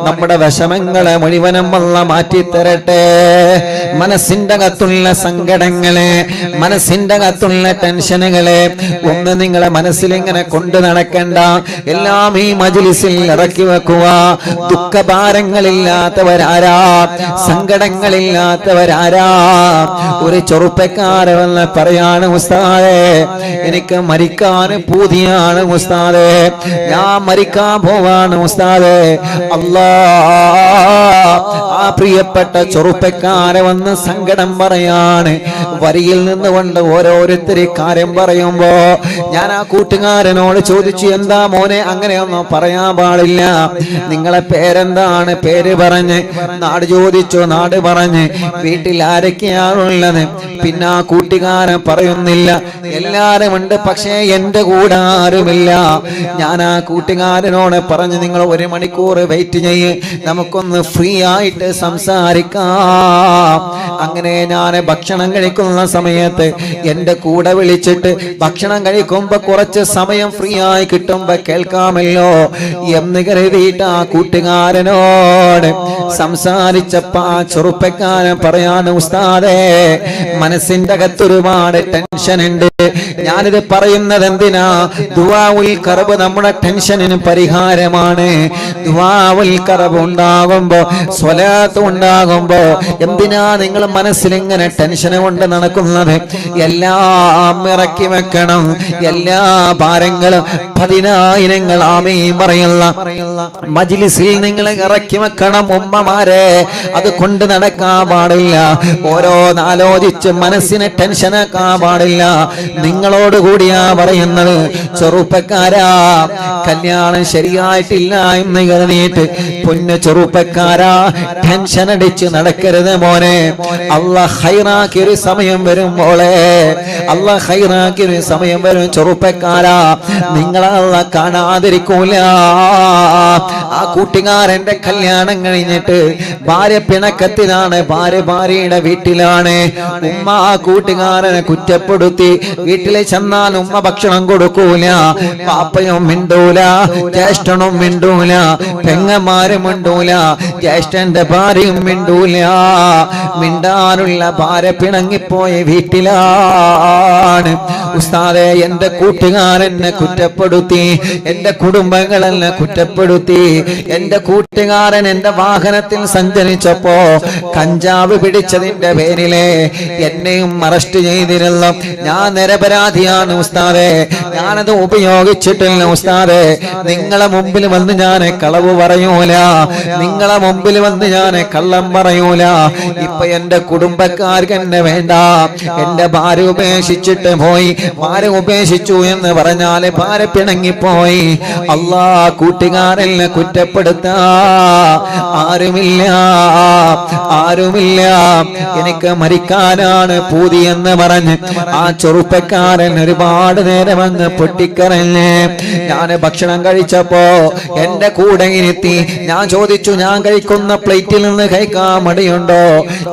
നമ്മുടെ വിഷമങ്ങളെ മുഴുവനും അല്ലാഹ് മാറ്റിത്തരട്ടെ. മനസ്സിന്റെ അകത്തുള്ള സങ്കടങ്ങളെ, മനസ്സിന്റെ അകത്തുള്ള ടെൻഷനുകളെ ഒന്ന് നിങ്ങളെ മനസ്സിൽ ഇങ്ങനെ കൊണ്ടു നടക്കണ്ട. എല്ലാം ഈ മജ്‌ലിസിൽ ഇറക്കി വെക്കുക. ദുഃഖഭാരങ്ങളില്ലാത്തവരാരാ? സങ്കടങ്ങളില്ലാത്തവരാരാ? ഒരു ചെറുപ്പക്കാരൻ വന്ന് പറയാണ്, ഉസ്താദേ എനിക്ക് മരിക്കാൻ പൂതിയാണ് ഉസ്താദേ, ഞാൻ മരിക്കാൻ പോവാണ് ഉസ്താദേ. ആ പ്രിയപ്പെട്ട ചെറുപ്പക്കാരെ വന്ന് സങ്കടം പറയാണ്. വരിയിൽ നിന്നുകൊണ്ട് ഓരോരുത്തരി കാര്യം പറയുമ്പോ ഞാൻ ആ കൂട്ടുകാരനോട് ചോദിച്ചു, എന്താ മോനെ അങ്ങനെയൊന്നും പറയാൻ പാടില്ല, നിങ്ങളെ പേരെന്താണ്? പേര് പറഞ്ഞ്, നാട് ചോദിച്ചു, നാട് പറഞ്ഞ്, വീട്ടിൽ ആരൊക്കെയാണുള്ളത്? പിന്നെ ആ കൂട്ടുകാരൻ പറയുന്നില്ല, എല്ലാരും ഉണ്ട്, പക്ഷേ എന്റെ കൂടെ ആരുമില്ല. ഞാൻ ആ കൂട്ടുകാരനോട് പറഞ്ഞു, നിങ്ങൾ 1 മണിക്കൂർ വെയിറ്റ് ചെയ്യ്, നമുക്കൊന്ന് ഫ്രീ ആയിട്ട് സംസാരിക്കാം. അങ്ങനെ ഞാൻ ഭക്ഷണം കഴിക്കുന്ന സമയത്ത് എന്റെ കൂടെ വിളിച്ചിട്ട് ഭക്ഷണം കഴിക്കുമ്പോ കുറച്ച് സമയം ഫ്രീ ആയി കിട്ടുമ്പോ കേൾക്കാമല്ലോ എന്ന് കരുതിയിട്ട് ആ കൂട്ടുകാരനോട് സംസാരിച്ചപ്പോ ആ ചെറുപ്പക്കാരൻ പറയാണ്, ഉസ്താദേ മനസ്സിന്റെ അകത്ത് ഒരുപാട് ടെൻഷൻ ഉണ്ട്. ഞാനിത് പറയുന്നത് എന്തിനാ? ദുആഉൽ ഖർബ് നമ്മുടെ ടെൻഷനിന് പരിഹാരമാണ്. ദുആഉൽ ഖർബ് ഉണ്ടാകുമ്പോ, സ്വലാത്ത് ഉണ്ടാകുമ്പോ എന്തിനാ നിങ്ങൾ മനസ്സിൽ ഇങ്ങനെ ടെൻഷൻ കൊണ്ട് നടക്കുന്നത്? എല്ലാം ഇറക്കി വെക്കണം. എല്ലാ ഭാരങ്ങളും 10,000 ആമീൻ പറയുന്ന മജ്‌ലിസിൽ നിങ്ങൾ ഇറക്കി വെക്കണം ഉമ്മമാരെ. അത് കൊണ്ട് നടക്കാൻ പാടില്ല. ഓരോന്നാലോചിച്ച് മനസ്സിനെ ടെൻഷനാക്കാൻ പാടില്ല. നിങ്ങളോട് കൂടിയാ പറയുന്നത്. ചെറുപ്പക്കാരാ, കല്യാണം ശരിയായിട്ടില്ല എന്ന് കരുതിയിട്ട് പൊന്നു ചെറുപ്പക്കാരാ ടെൻഷൻ അടിച്ച് നടക്കരുത് മോനെ. അല്ലാഹ് ഹൈറാക്കിയ ഒരു സമയം വരും മോളെ, അല്ലാഹ് ഹൈറാക്കിയ ഒരു സമയം വരും ചെറുപ്പക്കാരാ. നിങ്ങളെ കാണാതിരിക്കൂല. ആ കൂട്ടുകാരന്റെ കല്യാണം കഴിഞ്ഞിട്ട് ഭാര്യ പിണക്കത്തിലാണ്, ഭാര്യയുടെ വീട്ടിലാണ്. ഉമ്മ ആ കൂട്ടുകാരനെ കുറ്റപ്പെടുത്തി. വീട്ടിൽ ചെന്നാൽ ഉമ്മ ഭക്ഷണം കൊടുക്കൂല, പാപ്പയും മിണ്ടൂല, ജ്യേഷ്ഠനും മിണ്ടൂല, പെങ്ങന്മാരും മിണ്ടൂല, ജ്യേഷ്ഠന്റെ ഭാര്യയും മിണ്ടൂല. മിണ്ടാനുള്ള ഭാര്യ പിണങ്ങിപ്പോയ വീട്ടിലാണ്. ഉസ്താദേ എന്റെ കൂട്ടുകാരനെ കുറ്റപ്പെടുത്തി, എന്റെ കുടുംബങ്ങളെന്നെ കുറ്റപ്പെടുത്തി. എന്റെ കൂട്ടുകാരൻ എന്റെ വാഹനത്തിൽ സഞ്ചരിച്ചപ്പോ കഞ്ചാവ് പിടിച്ചതിന്റെ പേരിലെ എന്നെയും അറസ്റ്റ് ചെയ്തിരുന്നു. ഞാൻ നിരപരാധിയാണ് ഉസ്താദേ, ഞാനത് ഉപയോഗിച്ചിട്ടില്ല ഉസ്താദേ. നിങ്ങളെ മുമ്പിൽ വന്ന് ഞാൻ കളവ് പറയൂല, നിങ്ങളെ മുമ്പിൽ വന്ന് ഞാൻ കള്ളം പറയൂല. ഇപ്പൊ എന്റെ കുടുംബക്കാർക്ക് എന്നെ വേണ്ട. എന്റെ ഭാര്യ ഉപേക്ഷിച്ചിട്ട് പോയി. ഭാര്യ ഉപേക്ഷിച്ചു എന്ന് പറഞ്ഞാല് ഭാര്യ പിണങ്ങിപ്പോയി. അല്ലാ കൂട്ടുകാരനെ കുറ്റപ്പെടുത്താ ആരുമില്ല, ആരുമില്ല. എനിക്ക് മരിക്കാനാണ് പൂതി എന്ന് പറഞ്ഞ് ആ ചെറുപ്പക്കാരൻ ഒരുപാട് നേരം അങ്ങ് പൊട്ടിക്കരഞ്ഞ്. ഞാൻ ഭക്ഷണം കഴിച്ചപ്പോ എന്റെ കൂടെ ഇരുത്തി. ഞാൻ ചോദിച്ചു, ഞാൻ കഴിക്കുന്ന പ്ലേറ്റിൽ നിന്ന് കഴിക്കാൻ മടിയുണ്ടോ?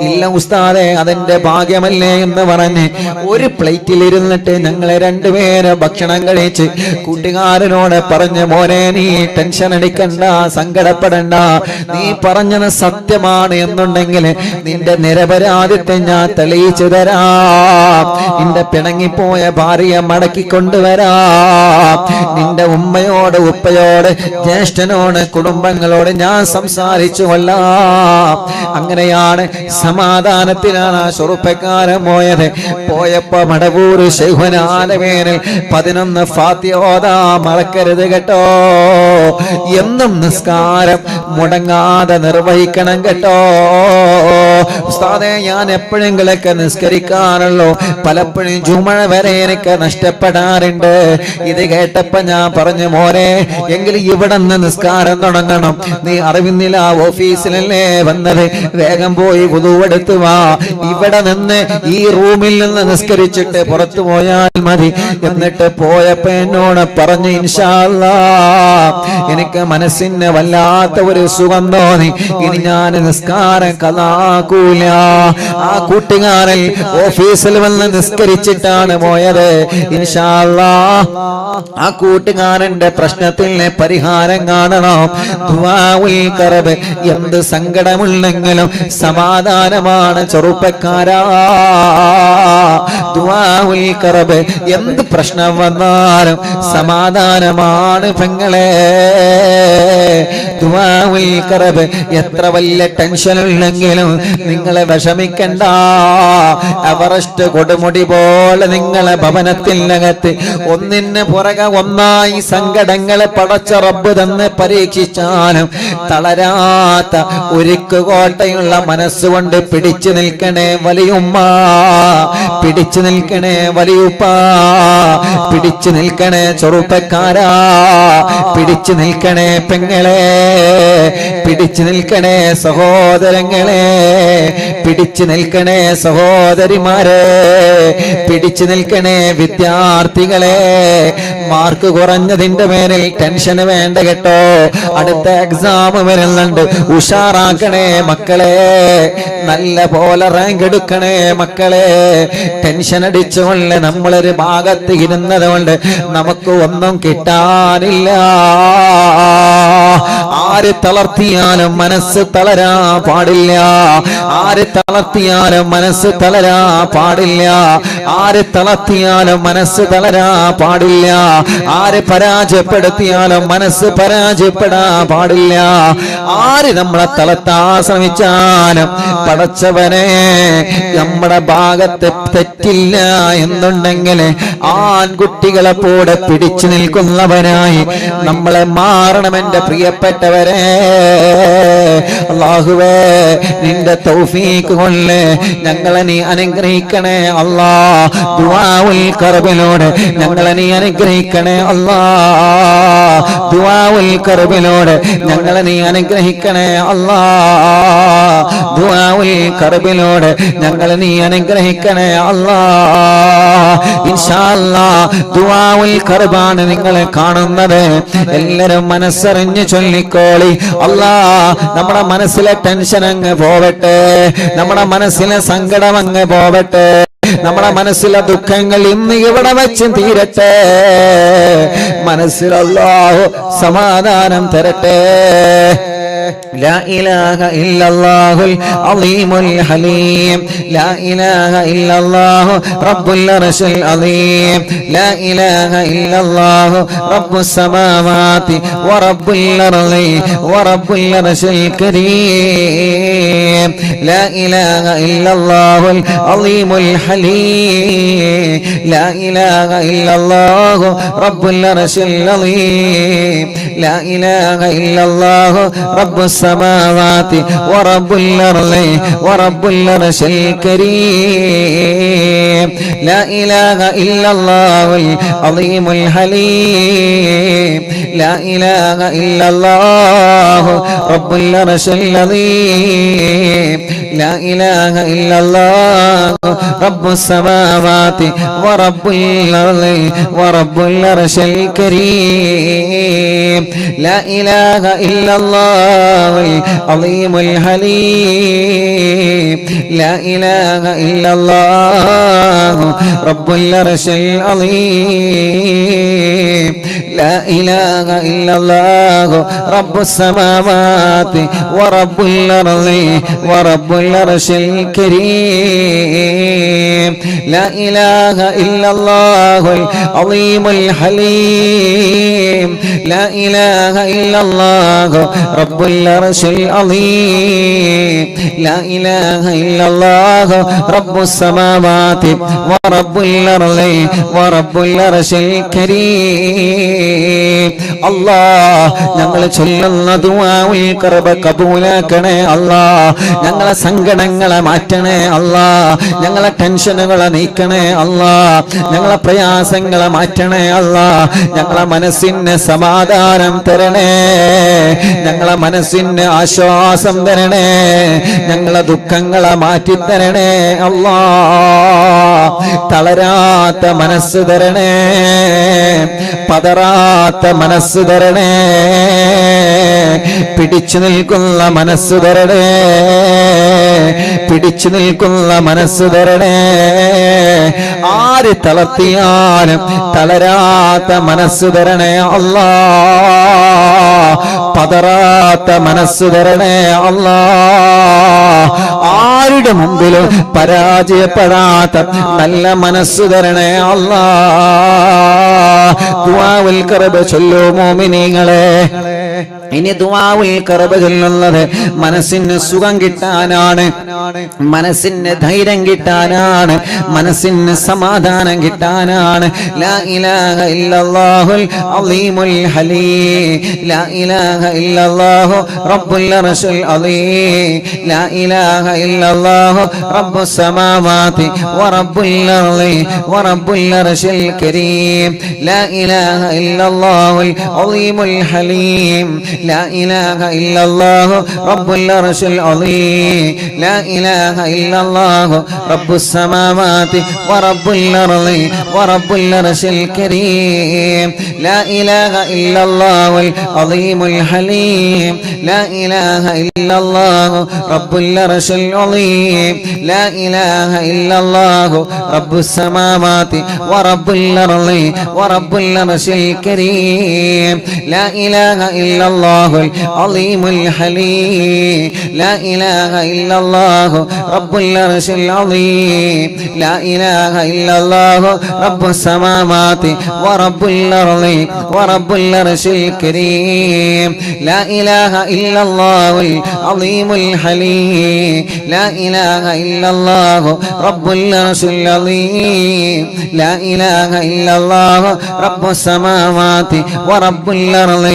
ഇല്ല ഉസ്താദേ, അതെന്റെ ഭാഗ്യമല്ലേ എന്ന് പറഞ്ഞ് ഒരു പ്ലേറ്റിൽ ഇരുന്നിട്ട് ഞങ്ങളെ രണ്ടുപേരെ ഭക്ഷണം കഴിച്ച് കൂട്ടുകാരനോട് പറഞ്ഞ്, മോനെ നീ ടെൻഷൻ അടിക്കണ്ട, സങ്കടപ്പെടണ്ട. നീ പറഞ്ഞത് സത്യമാണ് എന്നുണ്ടെങ്കിൽ നിന്റെ നിരപരാധിത്വം ഞാൻ തെളിയിച്ചു തരാം. നിന്റെ പിണങ്ങിപ്പോയ ഭാര്യയെ മടക്കി കൊണ്ടുവരാം. നിന്റെ ഉമ്മയോട്, ഉപ്പയോട്, ജ്യേഷ്ഠനോട്, കുടുംബങ്ങളോട് ഞാൻ സംസാരിച്ചു കൊള്ളാം. അങ്ങനെയാണ് സമാധാനത്തിലാണ് ആ ചെറുപ്പക്കാരൻ പോയത്. പോയപ്പോ മടവൂർ ശൈഖുനാലമേനിൽ 11 ഫാത്തിഹ ഓതാ മറക്കരുത് കേട്ടോ. എന്നും നിസ്കാരം മുടങ്ങാതെ നിർവഹിക്കണം കേട്ടോ. ഉസ്താദേ ഞാൻ എപ്പോഴെങ്കിലൊക്കെ നിസ്കരിക്കാറുള്ളൂ, പലപ്പോഴും ജുമഅ വരെ എനിക്ക് നഷ്ടപ്പെടാറുണ്ട്. ഇത് കേട്ടപ്പോ ഞാൻ പറഞ്ഞു, മോനെ എങ്കിലും ഇവിടെ നിന്ന് നിസ്കാരം തുടങ്ങണം. നീ അറിവിന്നില്ല ഓഫീസിലല്ലേ വന്നത്, വേഗം പോയി വുദൂ എടുത്ത് വാ. ഇവിടെ നിന്ന് ഈ റൂമിൽ നിന്ന് നിസ്കരിച്ചിട്ട് പുറത്തു പോയാൽ മതി. എന്നിട്ട് പോയപ്പോ എന്നോട് പറഞ്ഞു, ഇൻഷാ അല്ലാഹ് എനിക്ക് മനസ്സിന് വല്ലാത്ത ഒരു സുഖം തോന്നി, ഇനി ഞാൻ നിസ്കാരം കളാക്കൂല. ആ കൂട്ടുകാരൻ ഓഫീസിൽ വന്ന് നിസ്കരിച്ചിട്ടാണ് പോയത്. ഇൻഷാ അല്ലാഹ് ആ കൂട്ടുകാരന്റെ പ്രശ്നത്തിന് പരിഹാരം കാണണം. ദുആഉൽ കറബ്. എന്ത് സങ്കടമുണ്ടെങ്കിലും സമാധാനമാണ് ചെറുപ്പക്കാരാ. ദുആഉൽ കറബ്. എന്ത് പ്രശ്നം വന്നാലും സമാധാനമാണ് പെങ്ങളെ. ദുആഉൽ കറബ്. എത്ര വലിയ ടെൻഷൻ ഉണ്ടെങ്കിലും നിങ്ങളെ വിഷമിക്കണ്ട. എവറസ്റ്റ് കൊടുമുടി പോലെ നിങ്ങളെ ഭവനത്തിനകത്ത് ഒന്നിന് പുറകെ ഒന്നായി സങ്കടങ്ങളെ പടച്ച റബ്ബ് തന്നെ പരീക്ഷിച്ചാലും തളരാത്ത ഒരുക്ക് കോട്ടയുള്ള മനസ്സുകൊണ്ട് പിടിച്ചു നിൽക്കണേ വലിയുമ്മ, പിടിച്ചു നിൽക്കണേ വലിയുപ്പ, പിടിച്ചു നിൽക്കണേ ചെറുപ്പക്കാരാ, പിടിച്ചു നിൽക്കണേ പെങ്ങളെ, പിടിച്ചു നിൽക്കണേ സഹോദരങ്ങളെ, പിടിച്ചു നിൽക്കണേ സഹോദരിമാരെ, പിടിച്ചു നിൽക്കണേ വിദ്യാർത്ഥികളെ. മാർക്ക് കുറഞ്ഞതിന്റെ പേരിൽ ടെൻഷൻ വേണ്ട കേട്ടോ. അടുത്ത എക്സാം വരുന്നുണ്ട്, ഉഷാറാക്കണേ മക്കളെ, നല്ല പോലെ റാങ്ക് എടുക്കണേ മക്കളെ. ടെൻഷൻ അടിച്ചുകൊണ്ട് നമ്മളൊരു ഭാഗത്ത് ഇരുന്നത് കൊണ്ട് നമുക്ക് ഒന്നും കിട്ടാനില്ല. ആര് തളർത്തിയാലും മനസ്സ് തളരാ പാടില്ല, ആര് തളർത്തിയാലും മനസ്സ് തളരാ പാടില്ല, ആര് തളർത്തിയാലും മനസ്സ് തളരാ പാടില്ല, ആര് പരാജയപ്പെടുത്തിയാലും മനസ്സ് പരാജയപ്പെടാ പാടില്ല. ആര് നമ്മളെ തളർത്താൻ ശ്രമിച്ചാലും പടച്ചവനെ നമ്മുടെ ഭാഗത്ത് തെറ്റില്ല എന്നുണ്ടെങ്കിൽ ആൺകുട്ടികളെ പോലെ പിടിച്ചു നിൽക്കുന്നവനായി നമ്മളെ മാറണം എന്റെ പ്രിയപ്പെട്ടവരെ. അല്ലാഹുവേ, നിന്റെ തൗഫീഖ് കൊണ്ട് ഞങ്ങളെ നീ അനുഗ്രഹിക്കണേ അല്ലാ. ദുആഉൽ കർബിലൂടെ ഞങ്ങളെ നീ അനുഗ്രഹിക്കണേ അല്ലാ. ദുആഉൽ കർബിലൂടെ ഞങ്ങളെ നീ അനുഗ്രഹിക്കണേ അല്ലാ. ദുആഉൽ കർബിലൂടെ ഞങ്ങളെ നീ അനുഗ്രഹിക്കണേ അല്ലാ. ഇൻഷാ അല്ലാഹ് ദുആഉൽ കർബാണ് നിങ്ങളെ കാണുന്നത്. എല്ലാവരും മനസ്സറിഞ്ഞ് ചൊല്ലിക്കോളി. അല്ലാ, നമ്മുടെ മനസ്സിലെ ടെൻഷൻ അങ്ങ് പോവട്ടെ, നമ്മുടെ മനസ്സിലെ സങ്കടം അങ്ങ് പോവട്ടെ, നമ്മുടെ മനസ്സിലെ ദുഃഖങ്ങൾ ഇന്ന് ഇവിടെ വെച്ച് തീരട്ടെ. മനസ്സിൽ അല്ലാഹു സമാധാനം തരട്ടെ. لا إله إلا الله العظيم الحليم، لا إله إلا الله رب العرش العظيم، لا إله إلا الله رب السماوات ورب الأرض ورب العرش الكريم، لا إله إلا الله العظيم الحليم، لا إله إلا الله رب العرش العظيم، لا إله إلا الله رب السماوات ورب الأرض ورب العرش الكريم، لا إله إلا الله العظيم الحليم، لا إله إلا الله رب العرش العظيم، لا إله إلا الله رب السماوات ورب الأرض ورب العرش الكريم، لا إله إلا الله العظيم الحليم، لا إله إلا الله رب العرش العظيم، لا إله إلا الله رب السماوات ورب الأرض ورب العرش الكريم، لا إله إلا الله العظيم الحليم، لا إله إلا الله رب العرش العظيم، لا إله إلا الله رب السماوات ورب الأرض ورب العرش الكريم. الله ഞങ്ങളെ ചൊല്ലുന്ന ദുആഉൽ ഖർബ കബൂലാക്കണേ അല്ലാഹ്. ഞങ്ങളെ സങ്കടങ്ങളെ മാറ്റണേ അല്ലാഹ്. ഞങ്ങളെ ടെൻഷനുകളെ നീക്കണേ അല്ലാഹ്. ഞങ്ങളെ പ്രയാസങ്ങളെ മാറ്റണേ അല്ലാഹ്. ഞങ്ങളെ മനസ്സിന് സമാധാനം തരണേ, ഞങ്ങളെ മനസ്സിന് ആശ്വാസം തരണേ, ഞങ്ങളെ ദുഃഖങ്ങളെ മാറ്റിത്തരണേ അല്ലാഹ്. തളരാത്ത മനസ്സ് തരണേ, പതറാത്ത മനസ്സ് തരണേ, പിടിച്ചു നിൽക്കുന്ന മനസ്സ് തരണേ, പിടിച്ചു നിൽക്കുന്ന മനസ്സ് തരണേ. ആര് തളർത്തിയാലും തളരാത്ത മനസ്സ് തരണേ അല്ലാഹ്. പതറാത്ത മനസ്സ് തരണേ അല്ലാ. ആരുടെ മുമ്പിലും പരാജയപ്പെടാത്ത നല്ല മനസ്സ് തരണേ അല്ലാ. ദുആഉൽ ഖർബ് ചൊല്ലൂ മോമിനീങ്ങളെ. ഇനി ദുആഉൽ ഖർബ് ചൊല്ലുന്നത് മനസ്സിന് സുഖം കിട്ടാനാണ്, മനസ്സിന് ധൈര്യം കിട്ടാനാണ്, മനസ്സിന് സമാധാനം കിട്ടാനാണ്. ലാ ഇലാഹ ഇല്ലല്ലാഹുൽ അളീമുൽ ഹലീം, ലാ ഇലാഹ ഇല്ലല്ലാഹു റബ്ബുൽ അർശിൽ അളീം, ലാ ഇലാഹ ഇല്ലല്ലാഹു റബ്ബുസ് സമാവാതി വറബ്ബുൽ അർളി വറബ്ബുൽ അർശിൽ കരീം, ലാ ഇലാഹ ഇല്ലല്ലാഹുൽ അളീമുൽ ഹലീം, لا إله إلا الله رب العرش العظيم، لا إله إلا الله رب السماوات ورب الأرض ورب العرش الكريم، لا إله إلا الله العظيم الحليم، لا إله إلا الله رب العرش العظيم، لا إله إلا الله رب السماوات ورب الأرض ورب العرش الكريم، لا إله إلا الله العظيم الحليم، لا إله إلا الله رب العرش العظيم، لا إله إلا الله رب السماوات ورب الأرض ورب العرش الكريم، لا إله إلا الله العظيم الحليم، لا إله إلا الله رب العرش العظيم، لا إله إلا الله رب السماوات ورب الأرض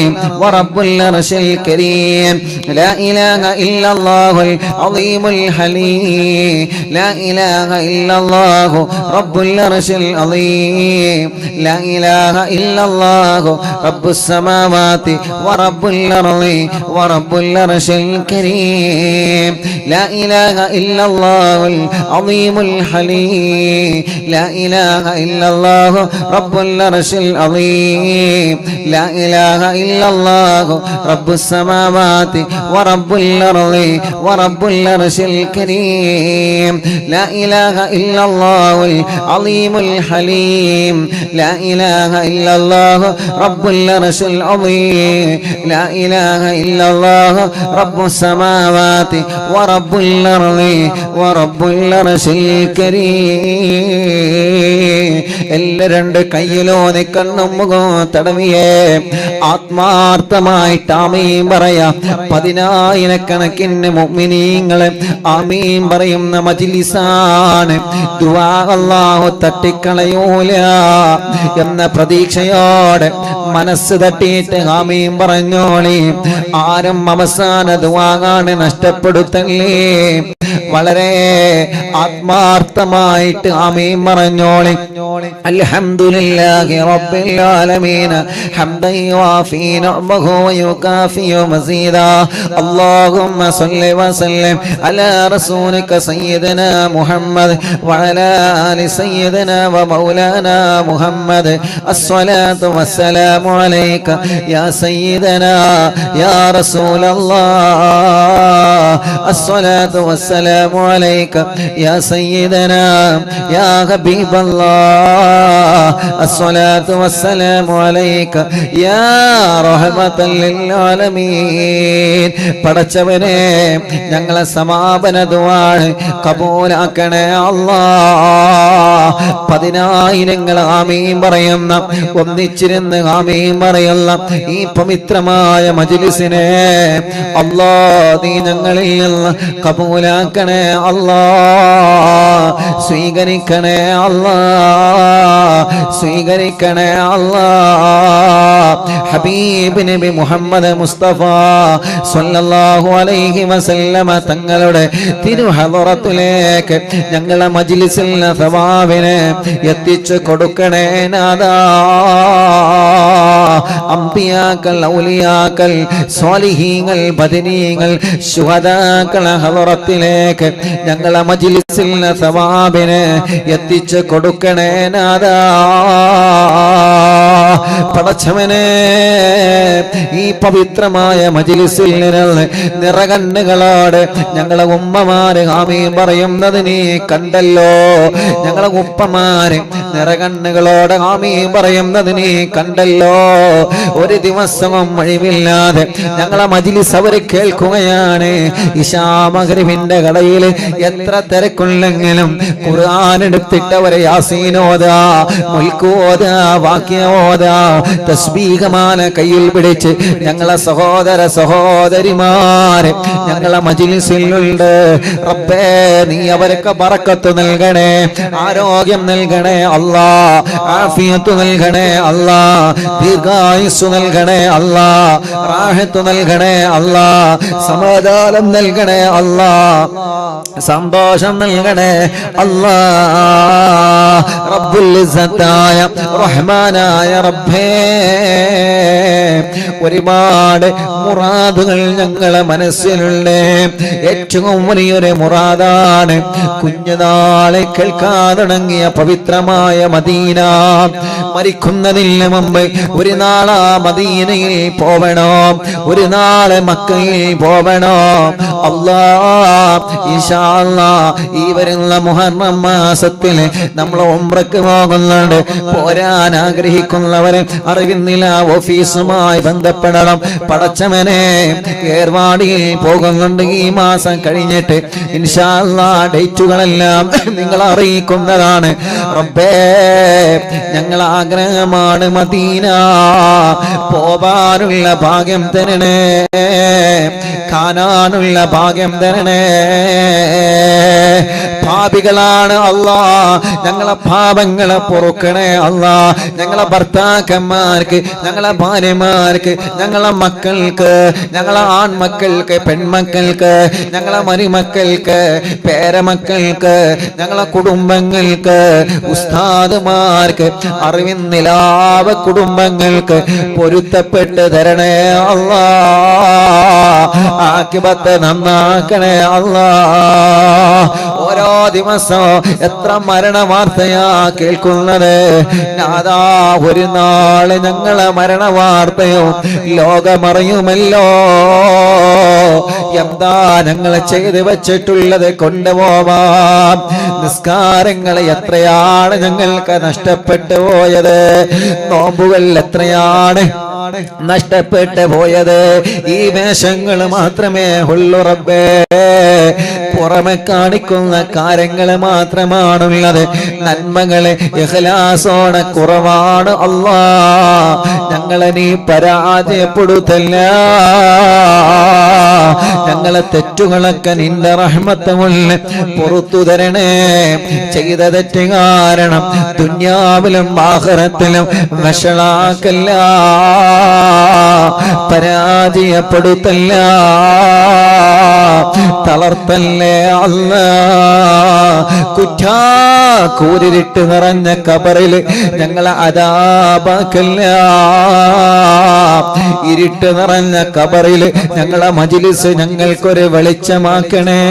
ورب العرش الكريم، لا إله إلا الله العظيم الحليم، لا إله إلا الله رب العرش العظيم، لا إله إلا الله رب السماوات ورب الأرض ورب العرش الكريم، لا إله إلا الله العظيم الحليم، لا إله إلا الله رب العرش العظيم، لا إله إلا الله رب السماوات ورب الأرض ورب العرش الكريم، لا إله إلا الله العظيم الحليم، لا إله إلا الله رب العرش العظيم، لا إله إلا الله رب السماوات ورب الأرض ورب العرش الكريم. എല്ലാ രണ്ട് കയ്യിലോനെ കണ്ണും മുഖവും തടവിയേ ആത്മാർത്ഥമായിട്ട് ആമീൻ പറയാം. 10,000 മുഅ്മിനീങ്ങളെ ആമീൻ പറയുന്ന മജ്ലിസാണ്. ദുആ അല്ലാഹു തട്ടിക്കളയൂല എന്ന പ്രതീക്ഷയോടെ മനസ്സ് തട്ടിയിട്ട് ആമീൻ പറഞ്ഞോളി. ആരും അവസാന ദുആണ് നഷ്ടപ്പെടുത്തല്ലേ. വളരെ ആത്മാർത്ഥമായിട്ട് ആമീൻ പറഞ്ഞോളി. അൽഹംദുലില്ലാഹി റബ്ബിൽ ആലമീൻ ഹംദൻ യുവാഫി നിഅമഹു വയുകാഫി മസീദാ. അല്ലാഹുമ്മ സ്വല്ലി വസല്ലിം അലാ റസൂലിക സയ്യിദനാ മുഹമ്മദ് വഅലാ ആലി സയ്യിദനാ വമൗലാനാ മുഹമ്മദ്. അസ്സലാത്തു വസ്സലാമു അലൈക യാ സയ്യിദനാ യാ റസൂലല്ലാഹ്. അസ്സലാത്തു വസ്സലാമു അലൈക യാ സയ്യിദനാ യാ ഹബീബല്ലാഹ്. അസ്സലാത്തു വസ്സലാമു അലൈക യാ റഹ്മത്തൽ ലിൽ ആലമീൻ. പടച്ചവനെ, ഞങ്ങളെ സമാപന ദുആണ് കബൂലാക്കണേ അല്ലാഹ്. 10,000 ആമീൻ പറയുന്ന, ഒന്നിച്ചിരുന്ന് ആമീൻ പറയുന്ന ഈ പവിത്രമായ മജ്ലിസിനെ അല്ലാഹ് നീ ഞങ്ങളിൽ നിന്ന് കബൂലാക്കണേ അല്ലാഹ്. സ്വീകരിക്കണേ അല്ലാഹ്, സ്വീകരിക്കണേ അല്ലാഹ്. ഹബീബ് നബി മുഹമ്മദ് മുസ്തഫ സ്വല്ലല്ലാഹു അലൈഹി വസല്ലമ തങ്ങളുടെ തിരുഹളറത്തിലേക്ക് ഞങ്ങളെ മജ്ലിസിൽ സവാബിനെ എത്തിച്ചു കൊടുക്കണേ നാദാ. അംബിയാക്കൾ, ഔലിയാക്കൾ, സ്വാലിഹീങ്ങൾ, ബദരീങ്ങൾ, ശുഹദാക്കളെ ഹളറത്തിലേക്ക് ഞങ്ങളെ മജ്ലിസിൽ സവാബിനെ എത്തിച്ചു കൊടുക്കണേ നാദാ. പടച്ചവനെ ഈ പവിത്രമായ മജ്ലിസിൽ നിന്ന് നിറകണ്ണുകളോട് ഞങ്ങളെ ഉമ്മമാര് ആമീൻ പറയുന്നത് നീ കണ്ടല്ലോ. ഞങ്ങളെ ഉപ്പമാര് നിറകണ്ണുകളോട് ആമീൻ പറയുന്നത് നീ കണ്ടല്ലോ. ഒരു ദിവസവും ഒഴിവില്ലാതെ ഞങ്ങളെ മജ്ലിസ് അവര് കേൾക്കുകയാണ്. ഇശാ മഗ്രിബിന്റെ കടയിൽ എത്ര തിരക്കുണ്ടെങ്കിലും ഖുർആൻ എടുത്തിട്ട് അവരെ യാസീൻ ഓതാ, മുൽക്ക് ഓതാ, വാക്യ ഓതാ, തസ്ബീഹമാല കയ്യിൽ പിടിച്ച് ഞങ്ങളെ സഹോദര സഹോദരിമാര് ഞങ്ങളെ മജ്ലിസിലുണ്ട്. റബ്ബേ നീ അവർക്ക് ബറക്കത്ത് നൽകണേ, ആരോഗ്യം നൽകണേ അല്ലാ, ആഫിയത്ത് നൽകണേ അല്ലാ, ദീർഘായുസ്സു നൽകണേ അല്ലാ, റാഹത്ത് നൽകണേ അല്ലാ, സമാധാനം നൽകണേ അല്ലാ, സന്തോഷം നൽകണേ അല്ലാ. റബ്ബുൽ ഇസ്സത്തായ റഹ്മാനായ റബ്ബേ, ഒരുപാട് മുറാദുകൾ ഞങ്ങളെ മനസ്സിലുണ്ട്. ഏറ്റവും വലിയൊരു മുറാദാണ് കുഞ്ഞുനാളെ കേൾക്കാൻ തുടങ്ങിയ പവിത്രമായ മദീന. മരിക്കുന്നതിന് മുമ്പ് ഒരു നാളാ മദീനയിൽ പോവണോ, ഒരു നാളെ മക്കയിൽ പോവണോ. അല്ലാഹ് ഇൻഷാ അല്ലാഹ് ഈ വരുന്ന മുഹറം മാസത്തിൽ നമ്മൾ ഉംറക്ക് പോകുന്നുണ്ട്. പോരാൻ ആഗ്രഹിക്കുന്നവരെ അറിയുന്നില്ല, ഓഫീസുമായി ബന്ധപ്പെടണം. പടച്ചവനെ ഏർവാടിയിൽ പോകുന്നുണ്ട് ഈ മാസം കഴിഞ്ഞിട്ട്. ഇൻഷാ അല്ലാഹ് ഡേറ്റുകളെല്ലാം നിങ്ങൾ അറിയിക്കുന്നതാണ്. റബ്ബേ ഞങ്ങളെ ആഗ്രഹമാണ് മദീന, പോവാനുള്ള ഭാഗ്യം തരണേ, കാണാനുള്ള ഭാഗ്യം തരണേ. പാപികളാണ് അല്ലാ, ഞങ്ങളെ പാപങ്ങളെ പൊറുക്കണേ അല്ലാ. ഞങ്ങളെ ഭർത്താക്കന്മാർക്ക്, ഞങ്ങളെ ഭാര്യമാർക്ക്, ഞങ്ങളെ മക്കൾക്ക്, ഞങ്ങളെ ആൺമക്കൾക്ക്, പെൺമക്കൾക്ക്, ഞങ്ങളെ മരുമക്കൾക്ക്, പേരമക്കൾക്ക്, ഞങ്ങളെ കുടുംബങ്ങൾക്ക്, ഉസ്താദുമാർക്ക്, അറിവിന്നിലാവ കുടുംബങ്ങൾക്ക് പൊരുത്തപ്പെട്ട് തരണേ അല്ലാ. ആഖിബത്ത് നന്നാക്കണേ അല്ലാ. ഓരോ ദിവസവും എത്ര മരണ വാർത്തയാ കേൾക്കുന്നത്. നാദാ ഒരു നാള് ഞങ്ങളെ മരണ വാർത്തയോ ലോകമറിയുമല്ലോ. എന്താ ഞങ്ങൾ ചെയ്ത് വെച്ചിട്ടുള്ളത് കൊണ്ടുപോവാം. നിസ്കാരങ്ങൾ എത്രയാണ് ഞങ്ങൾക്ക് നഷ്ടപ്പെട്ടു പോയത്, നോമ്പുകൾ എത്രയാണ് നഷ്ടപ്പെട്ടു പോയത്. ഈ വേഷങ്ങൾ മാത്രമേ ഉള്ളൂ റബ്ബേ, പുറമെ കാണിക്കുന്ന കാര്യങ്ങൾ മാത്രമാണുള്ളത്. നന്മകളെ ഇഖ്ലാസോടെ കുറവാണ് അല്ലാ. ഞങ്ങളെ നീ പരാജയപ്പെടുത്തല്ല. ഞങ്ങളെ തെറ്റുകളൊക്കെ നിന്റെ റഹ്മത്ത് കൊണ്ട് പുറത്തു തരണേ. ചെയ്ത തെറ്റ് കാരണം ദുനിയാവിലും ആഖിറത്തിലും വഷളാക്കല്ല, പരാജയപ്പെടുത്തല്ല, തളർത്തല്ലേ അല്ലാ. കുറ്റാ കൂരിട്ട് നിറഞ്ഞ ഖബറിൽ ഞങ്ങളെ അദാബാക്കല്ല. ഇരുട്ട് നിറഞ്ഞ ഖബറിൽ ഞങ്ങളെ മജ്ലിസ് ഞങ്ങൾക്കൊരു വെളിച്ചമാക്കണേ.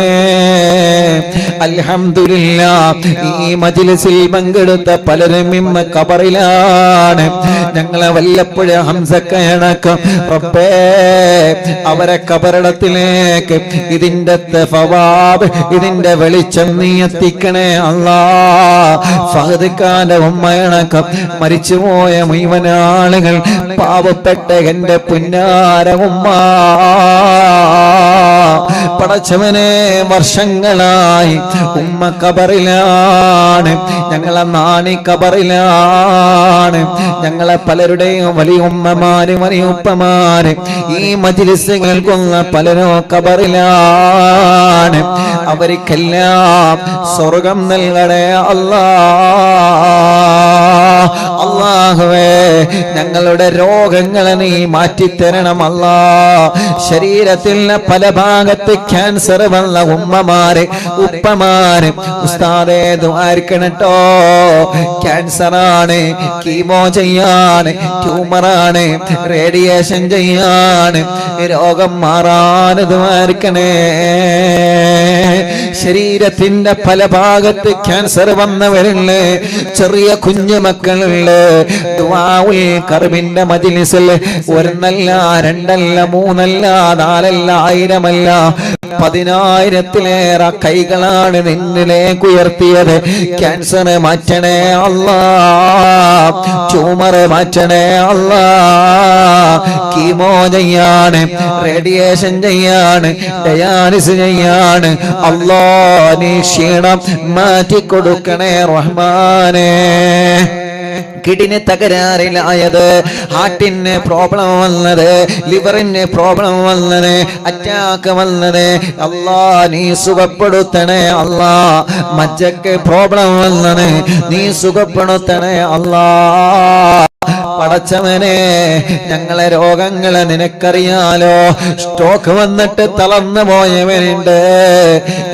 അൽഹംദുലില്ലാഹ് ഈ മജ്ലിസിൽ പങ്കെടുത്ത പലരും ഇന്ന് ഖബറിലാണ്. ഞങ്ങളെ വല്ലപ്പോഴും ഹംസക്കണക്കം റബ്ബേ അവരെ ഖബറിടത്തിലേക്ക് ഇതിന്റെ തഫവാബ്, ഇതിന്റെ വെളിച്ചം നീ എത്തിക്കണേ അല്ലാ. ഫഹദ് ഖാന്റെ ഉമ്മയണക്കം മരിച്ചുപോയ മുഴുവൻ ആളുകൾ, പാവപ്പെട്ട എന്റെ പുന്നാര ഉമ്മ, പടച്ചവനെ വർഷങ്ങളായി ഉമ്മ ഖബറിലാണ്, ഞങ്ങളെ നാണി ഖബറിലാണ്. ഞങ്ങളെ പലരുടെയും വലിയ ഉമ്മമാര് വലിയ ഉപ്പമാര് ഈ മജ്ലിസ് കേൾക്കുന്ന പലരോ ഖബറിലാണ്. അവർക്കെല്ലാം സ്വർഗം നൽകണേ അല്ലാ. അല്ലാഹുവേ ഞങ്ങളുടെ രോഗങ്ങളെ നീ മാറ്റിത്തരണം അല്ലാ. ശരീരത്തിലെ പല ഭാഗത്ത് ക്യാൻസർ വന്ന ഉമ്മമാര് ഉപ്പമാര് ഉസ്താദേ ദുആർക്കണട്ടോ. ക്യാൻസറാണ്, കീമോ ചെയ്യാണ്, ട്യൂമറാണ്, റേഡിയേഷൻ ചെയ്യാണ്, രോഗം മാറാൻ ദുആർക്കണേ. ശരീരത്തിന്റെ പല ഭാഗത്ത് ക്യാൻസർ വന്നവരില്ലേ, ചെറിയ കുഞ്ഞു മക്കൾ മക്കളുണ്ട്. ദുആഉൽ കർബിന്റെ മജ്ലിസിൽ ഒരെണ്ണല്ല, രണ്ടല്ല, മൂന്നല്ല, നാലല്ല, ആയിരമല്ല, 10,000-ത്തിലേറെ കൈകളാണ് നിന്നിലേക്ക് ഉയർത്തിയത്. ക്യാൻസർ മാറ്റണേ അല്ലാ, ട്യൂമർ മാറ്റണേ അല്ലാ, കീമോ ചെയ്യാണ്, റേഡിയേഷൻ ചെയ്യാണ്, ഡയാലിസിസ് ചെയ്യാണ്. അല്ലാ നീ ക്ഷീണം മാറ്റിക്കൊടുക്കണേ റഹ്മാനേ. കിഡ്നി തകരാറിലായത്, ഹാർട്ടിന് പ്രോബ്ലം വന്നത്, ലിവറിന് പ്രോബ്ലം വന്നത്, അറ്റാക്ക് വന്നത്, അല്ലാ നീ സുഖപ്പെടുത്തണേ അല്ലാ. മജ്ജക്ക് പ്രോബ്ലം വന്നത്, നീ സുഖപ്പെടുത്തണേ അല്ലാ. പടച്ചവനെ, ഞങ്ങളെ രോഗങ്ങളെ നിനക്കറിയാലോ. സ്ട്രോക്ക് വന്നിട്ട് തളർന്നു പോയവരുണ്ട്.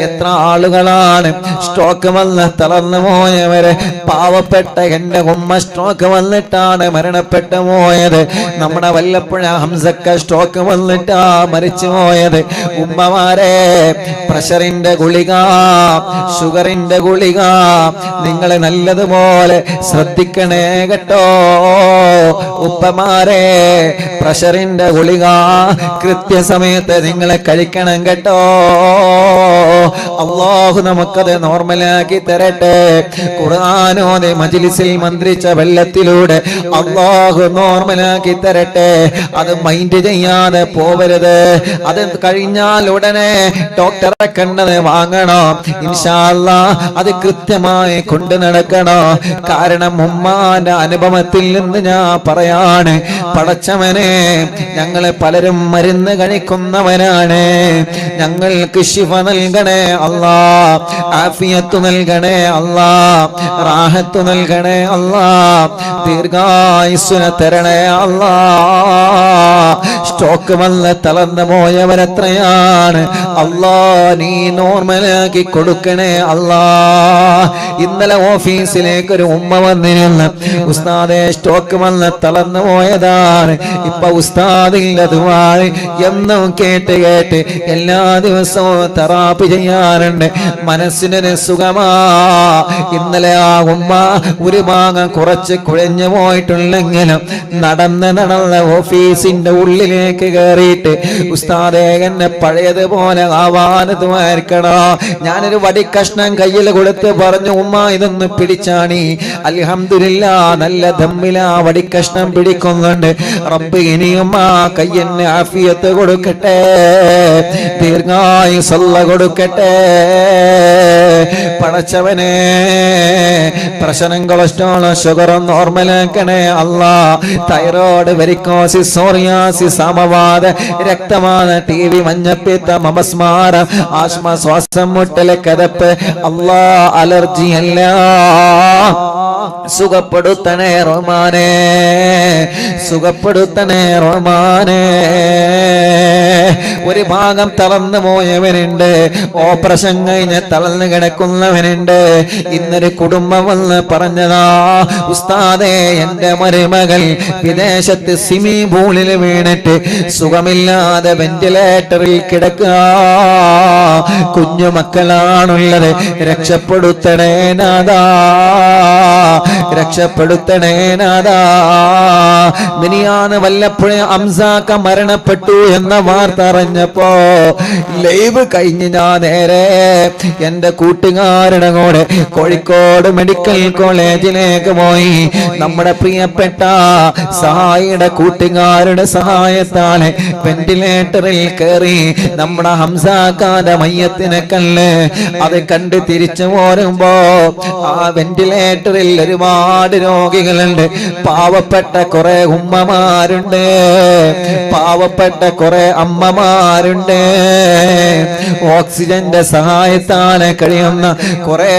എത്ര ആളുകളാണ് സ്ട്രോക്ക് വന്ന് തളർന്നു പോയവര്? പാവപ്പെട്ട എന്റെ ഉമ്മ സ്ട്രോക്ക് വന്നിട്ടാണ് മരണപ്പെട്ടു പോയത്. നമ്മുടെ വല്ലപ്പുഴ ഹംസക്ക സ്ട്രോക്ക് വന്നിട്ടാ മരിച്ചു പോയത്. ഉമ്മമാരെ, പ്രഷറിന്റെ ഗുളിക, ഷുഗറിന്റെ ഗുളിക നിങ്ങൾ നല്ലതുപോലെ ശ്രദ്ധിക്കണേ കേട്ടോ. ഉപ്പമാരെ, പ്രഷറിന്റെ ഗുളിക കൃത്യസമയത്ത് നിങ്ങളെ കഴിക്കണം കേട്ടോ. അല്ലാഹു നമുക്കത് നോർമലാക്കി തരട്ടെ. ഖുർആനോദി മജ്ലിസിൽ മന്ത്രിച്ച വെള്ളത്തിലൂടെ അല്ലാഹു നോർമലാക്കി തരട്ടെ. അത് മൈൻഡ് ചെയ്യാതെ പോവരുത്. അത് കഴിഞ്ഞാൽ ഉടനെ ഡോക്ടറെ കണ്ടത് വാങ്ങണോ. ഇൻഷാ അല്ലാഹ് അത് കൃത്യമായി കൊണ്ടു നടക്കണോ. കാരണം ഉമ്മാന്റെ അനുഭവത്തിൽ നിന്ന് ഞാൻ പറയാണ്, പടച്ചവനെ, ഞങ്ങളെ പലരും മരുന്ന് കഴിക്കുന്നവരാണ്. ഞങ്ങൾക്ക് ശിഫ നൽകണേ അല്ലാ, ആഫിയത്ത് നൽകണേ അല്ലാ, റാഹത്ത് നൽകണേ അല്ലാ, ദീർഘായുസ്സിനെ തരണേ അല്ലാ. സ്ട്രോക്ക് വന്ന് തളർന്നു പോയവരെത്രയാണ് അല്ലാ, നീ നോർമലാക്കി കൊടുക്കണേ അല്ലാ. ഇന്നലെ ഓഫീസിലേക്ക് ഒരു ഉമ്മ വന്നിരുന്നു. ഉസ്താദേ, സ്ട്രോക്ക് വന്ന് തളർന്നു പോയതാണ്. ഇപ്പൊ ഉസ്താദിന്റെ ദുആ എന്നും കേട്ട് കേട്ട് എല്ലാ ദിവസവും തെറാപ്പി ചെയ്യാറുണ്ട്. മനസ്സിനൊരു സുഖമാ. ഇന്നലെ ആ ഉമ്മ ഒരു ഭാഗം കുറച്ച് കുഴഞ്ഞു പോയിട്ടുണ്ടെങ്കിലും നടന്ന് ഓഫീസിന്റെ ഉള്ളിലേക്ക് കയറിയിട്ട്, ഉസ്താദേ എന്നെ പഴയതുപോലെ ആവാൻ ദുആയിക്കണോ. ഞാനൊരു വടിക്കഷ്ണം കയ്യിൽ കൊടുത്ത് പറഞ്ഞു, ഉമ്മ ഇതൊന്ന് പിടിച്ചാണി. അൽഹംദുലില്ലാഹ് നല്ല ദമ്മിലാ വടിക്കഷ്ണം പിടിക്കുന്നുണ്ട്. റബ്ബ് ഇനിയും ആ കയ്യന് ആഫിയത്ത് കൊടുക്കട്ടെ, ദീർഘായുസ്സുള്ള കൊടുക്കട്ടെ. പടച്ചവനെ, പ്രഷറും കൊളസ്ട്രോളും ഷുഗറും നോർമലാക്കണേ അല്ലാ. തൈറോയ്ഡ്, വെരിക്കോസിസ്, സോറിയാസിസ്, സമവാത, രക്തവാത, TB, മഞ്ഞപ്പിത്തം, അപസ്മാരം, ആസ്മ, ശ്വാസം മുട്ടല്, കിതപ്പ്, അല്ലാ അലർജി എല്ലാം സുഖപ്പെടുത്തണേ റഹ്മാനേ, സുഖപ്പെടുത്തണേ റഹ്മാനേ. ഒരു ഭാഗം തളർന്നു പോയവനുണ്ട്, ഓപ്പറേഷൻ കഴിഞ്ഞ് തളർന്നു കിടക്കുന്നവനുണ്ട്. ഇന്നൊരു കുടുംബം വന്ന് പറഞ്ഞതാ, ഉസ്താദേ എന്റെ മരുമകൾ വിദേശത്ത് സ്വിമ്മിംഗ് പൂളിൽ വീണിട്ട് സുഖമില്ലാതെ വെന്റിലേറ്ററിൽ കിടക്കുക. കുഞ്ഞു മക്കളാണുള്ളത്, രക്ഷപ്പെടുത്തണേ നാദാ, രക്ഷപ്പെടുത്തണേ നാദാ. മിനിയാന്ന് വല്ലപ്പുഴ ഹംസാക്ക മരണപ്പെട്ടു എന്ന വാർത്ത അറിഞ്ഞപ്പോ ലൈവ് കഴിഞ്ഞ് ഞാൻ നേരെ എന്റെ കൂട്ടുകാരുടെ കൂടെ കോഴിക്കോട് മെഡിക്കൽ കോളേജിലേക്ക് പോയി. നമ്മുടെ പ്രിയപ്പെട്ട സഹായിയുടെ കൂട്ടുകാരുടെ സഹായത്താല് വെന്റിലേറ്ററിൽ കയറി നമ്മുടെ ഹംസാക്കാന്റെ മയ്യത്തിനെ കല്ല് അത് കണ്ട് തിരിച്ചു പോരുമ്പോ ആ വെന്റിലേറ്ററിൽ ഒരുപാട് രോഗികളുണ്ട്. പാവപ്പെട്ട കുറെ ഉമ്മമാരുണ്ട്, പാവപ്പെട്ട കുറെ അമ്മമാരുണ്ട്, ഓക്സിജന്റെ സഹായത്താലെ കഴിയുന്ന കുറെ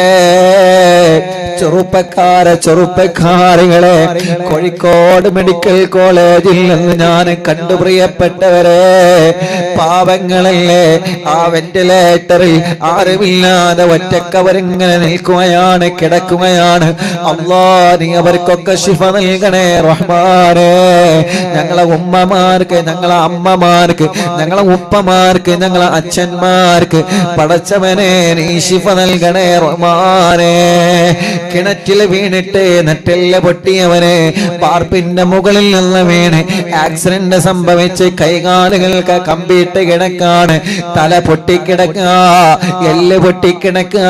ചെറുപ്പക്കാരികളെ കോഴിക്കോട് മെഡിക്കൽ കോളേജിൽ നിന്ന് ഞാൻ കണ്ടു. പ്രിയപ്പെട്ടവരെ, പാവങ്ങളല്ലേ ആ വെന്റിലേറ്ററിൽ ആരുമില്ലാതെ ഒറ്റക്കവരിങ്ങനെ നിൽക്കുകയാണ്, കിടക്കുകയാണ്. അല്ലാ നീ അവർക്കൊക്കെ ശിഫ നൽകണേ റഹ്മാനേ. ഞങ്ങളെ ഉമ്മമാർക്ക്, ഞങ്ങളെ അമ്മമാർക്ക്, ഞങ്ങളെ ഉപ്പമാർക്ക്, ഞങ്ങളെ അച്ഛന്മാർ ഭാര്യമാർക്ക് പടച്ചവനെ നീ ശിഫ നൽകണേ റഹ്മാനേ. കിണറ്റിൽ വീണിട്ട് നെറ്റെല്ല് പൊട്ടിയവനെ പാർപ്പിന്റെ മുകളിൽ നിന്ന് വീണ് ആക്സിഡന്റ് സംഭവിച്ച് കൈകാലുകൾക്ക് കമ്പിയിട്ട് കിടക്കാണ്, തല പൊട്ടിക്കിടക്കുക, എല്ല് പൊട്ടിക്കിടക്കുക,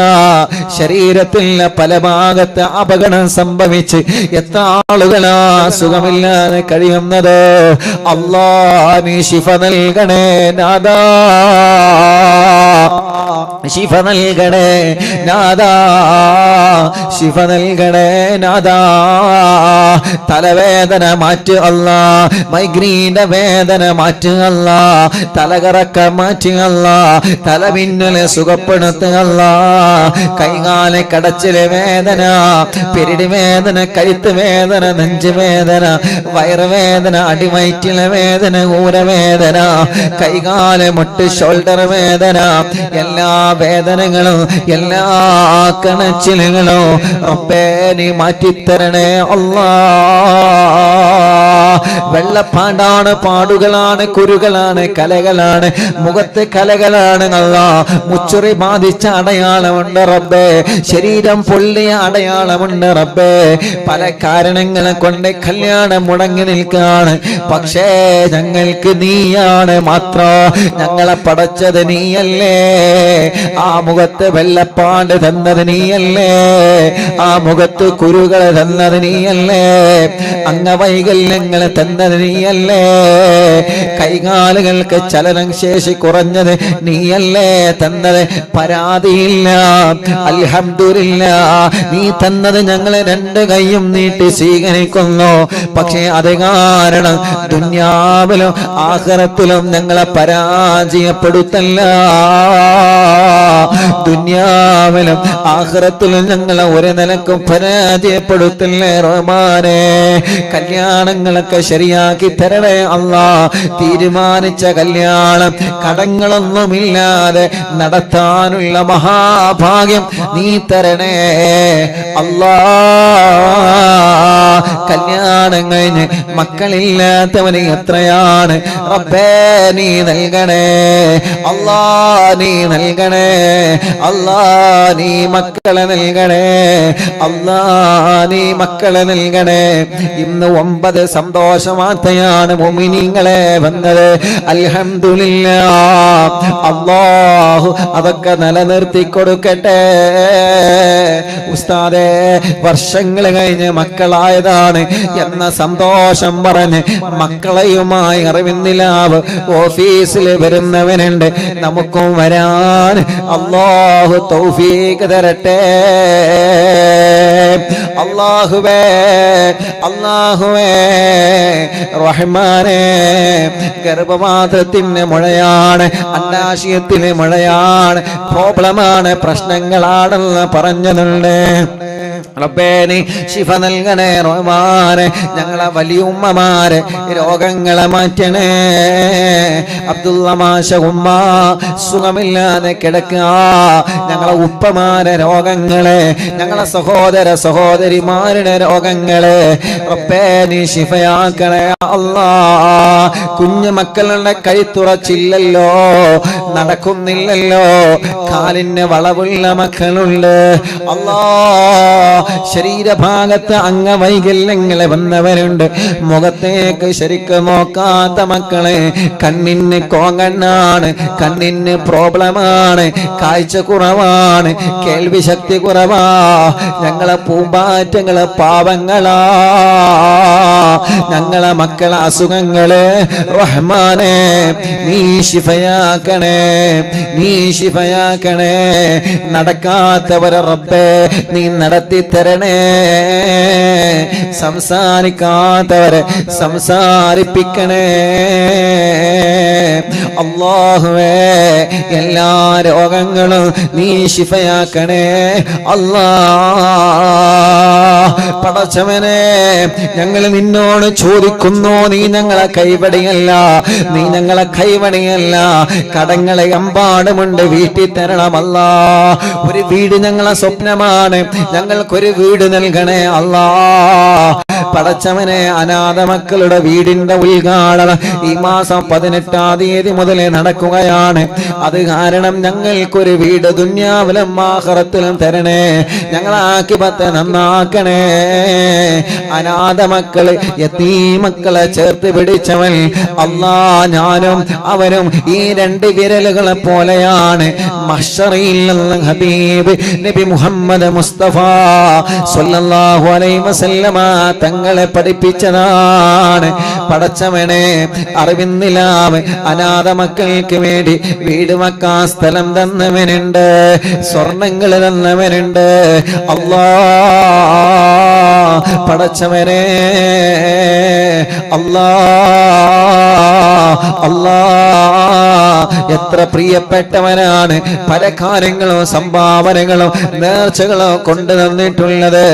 ശരീരത്തിൽ പല ഭാഗത്ത് അപകടം സംഭവിച്ച് എത്ര ആളുകളാ സുഖമില്ലാതെ കഴിയുന്നത്. അല്ലാ നീ ശിഫ നൽകണേ നാദാ, ശിഫ നൽകണേ നാദാ, ശിഫ നൽകണേ നാദാ. തലവേദന മാറ്റ് അല്ലാ, മൈഗ്രീന്റെ വേദന മാറ്റ് അല്ലാ, തലകറക്ക മാറ്റി അല്ലാ, തലമിന്നല് സുഖപ്പെടുത്തുക അല്ലാ. കൈകാല് കടച്ചില് വേദന, പെരിടി വേദന, കഴുത്ത് വേദന, നെഞ്ച് വേദന, വയറുവേദന, അടിവയറ്റിലെ വേദന, ഊരവേദന, കൈകാല് മുട്ട് ഷോൾഡർ വേദന, എല്ലാ വേദനകളും എല്ലാ കണച്ചിലുകളും റബ്ബേ നീ മാറ്റിത്തരണേ അല്ലാ. വെള്ളപ്പാണ്ടാണ്, പാടുകളാണ്, കുരുകളാണ്, കലകളാണ്, മുഖത്ത് കലകളാണ് അല്ലാ. മുച്ചുറി ബാധിച്ച അടയാളമുണ്ട് റബ്ബേ, ശരീരം പൊള്ളിയ അടയാളമുണ്ട് റബ്ബേ. പല കാരണങ്ങളെ കൊണ്ട് കല്യാണം മുടങ്ങി നിൽക്കാണ്. പക്ഷേ ഞങ്ങൾക്ക് നീയാണ് മാത്രം, ഞങ്ങളെ പടച്ചത് നീയല്ലേ. ആ മുഖത്ത് വെള്ളപ്പാണ്ട് തന്നത് നീയല്ലേ, ആ മുഖത്ത് കുരുകൾ തന്നത് നീയല്ലേ, അംഗവൈകല്യങ്ങൾ തന്നത് നീയല്ലേ, കൈകാലുകൾക്ക് ചലനം ശേഷി കുറഞ്ഞത് നീയല്ലേ തന്നത്. പരാതിയില്ല, അൽഹംദുലില്ലാഹ്, നീ തന്നത് ഞങ്ങളെ രണ്ട് കൈയും നീട്ടി സ്വീകരിക്കുന്നു. പക്ഷേ അത് കാരണം ദുനിയാവിലും ആഖിറത്തിലും ഞങ്ങളെ പരാജയപ്പെടുത്തല്ല, ദുനിയാവിലും ആഖിറത്തിലും ഞങ്ങളെ ഒരു നിലക്കും പരാജയപ്പെടുത്തില്ലേ റഹ്മാനേ. കല്യാണങ്ങളൊക്കെ ശരിയാക്കി തരണേ അല്ലാ. തീരുമാനിച്ച കല്യാണം കടങ്ങളൊന്നുമില്ലാതെ നടത്താനുള്ള മഹാഭാഗ്യം നീ തരണേ അല്ലാ. കല്യാണം കഴിഞ്ഞ് മക്കളില്ലാത്തവന് എത്രയാണ് റബ്ബേ നീ നൽകണേ അല്ലാ, നീ നൽകണേ അല്ലാ, നീ മക്കളെ നൽകണേ അല്ലാ, നീ മക്കളെ നൽകണേ. ഇന്ന് 9 സന്തോഷ വാർത്തയാണ് മുഅ്മിനീങ്ങളെ വന്നത്. അൽഹംദുലില്ലാഹ്, അല്ലാഹു അതൊക്കെ നിലനിർത്തി കൊടുക്കട്ടെ. ഉസ്താദേ വർഷങ്ങൾ കഴിഞ്ഞ് മക്കളായതാണ് എന്ന സന്തോഷം പറഞ്ഞ് മക്കളെയുമായി അറിവിന്നിലാവ് ഓഫീസിൽ വരുന്നവനുണ്ട്. നമുക്കും വരാൻ അല്ലാഹു തൗഫീഖ് തരട്ടെ. അല്ലാഹുവേ, അല്ലാഹുവേ റഹ്മാനേ, ഗർഭപാത്രത്തിന് മുഴയാണ്, അണ്ടാശയത്തിന് മുഴയാണ്, പ്രോബ്ലമാണ്, പ്രശ്നങ്ങളാണെന്ന് പറഞ്ഞതുണ്ട്. റബ്ബേ നീ ശിഫ നൽകണേ റഹ്മാനെ. ഞങ്ങളെ വലിയുമ്മമാരെ രോഗങ്ങളെ മാറ്റണേ. അബ്ദുള്ള മാഷ ഉമ്മ സുഖമില്ലാതെ കിടക്കുക, ഞങ്ങളെ ഉപ്പമാരെ രോഗങ്ങളെ, ഞങ്ങളെ സഹോദര സഹോദരിമാരുടെ രോഗങ്ങളെ റബ്ബേ നീ ശിഫയാക്കണേ അല്ലാ. കുഞ്ഞു മക്കളുടെ കൈത്തുറച്ചില്ലല്ലോ, നടക്കുന്നില്ലല്ലോ, കാലിന് വളവുള്ള മക്കളുണ്ട് അല്ലാ. ശരീരഭാഗത്ത് അംഗവൈകല്യങ്ങളെ വന്നവരുണ്ട്. മുഖത്തേക്ക് ശരിക്കും നോക്കാത്ത മക്കളെ, കണ്ണിന് കോങ്കണ്ണാണ്, കണ്ണിന് പ്രോബ്ലമാണ്, കാഴ്ച കുറവാണ്, കേൾവി ശക്തി കുറവാ, ഞങ്ങളെ പൂമ്പാറ്റങ്ങളെ പാവങ്ങളാ, ഞങ്ങളെ മക്കളെ അസുഖങ്ങള് റഹ്മാനെ നീ ശിഫയാക്കണേ, നീ ശിഫയാക്കണേ. നടക്കാത്തവരെ റബ്ബേ നീ നടത്തി തരണേ. സംസാരിക്കാത്തവരെ സംസാരിപ്പിക്കണേ അല്ലാഹുവേ. എല്ലാ രോഗങ്ങളും നീ ശിഫയാക്കണേ അല്ലാ. പടച്ചവനെ ഞങ്ങൾ നിന്നോട് ചോദിക്കുന്നു, നീ ഞങ്ങളെ കൈവടിയല്ല, നീ ഞങ്ങളെ കൈവടിയല്ല. കടങ്ങളെ എമ്പാടുമുണ്ട്, വീട്ടിൽ തരണമല്ല. ഒരു വീട് ഞങ്ങളെ സ്വപ്നമാണ്, ഞങ്ങൾക്കൊരു വീട് നൽകണേ അല്ലാ. പടച്ചവനെ അനാഥ മക്കളുടെ വീടിന്റെ ഉദ്ഘാടനം ഈ മാസം 18-ാം തീയതി മുതൽ നടക്കുകയാണ്. അത് കാരണം ഞങ്ങൾക്കൊരു വീട് ദുനിയാവിലും ആഖിറത്തിലും തരണേ. ഞങ്ങളാക്കിബത്തെ നന്നാക്കണേ. അനാഥ മക്കള് യതീമക്കളെ ചേർത്ത് പിടിച്ചവൻ അല്ലാ, ഞാനും അവരും ഈ 2 വിരലുകളെ പോലെയാണ്. മഹ്ശറിൽ ഹബീബ് നബി മുഹമ്മദ് മുസ്തഫ സ്വല്ലല്ലാഹു അലൈഹി വസല്ലമ തങ്ങളെ പഠിപ്പിച്ചതാണ്. പടച്ചവനെ, അറിവിന്നിലാവ് അനാഥ മക്കൾക്ക് വേണ്ടി വീട് വെക്കാൻ സ്ഥലം തന്നവനുണ്ട്, സ്വർണങ്ങൾ തന്നവനുണ്ട്. അല്ലാ പടച്ചവനെ, അല്ലാ അല്ലാ എത്ര പ്രിയപ്പെട്ടവനാണ്. പല കാര്യങ്ങളും സംഭാവനകളും നേർച്ചകളോ കൊണ്ടു തന്നിട്ടുള്ളത്.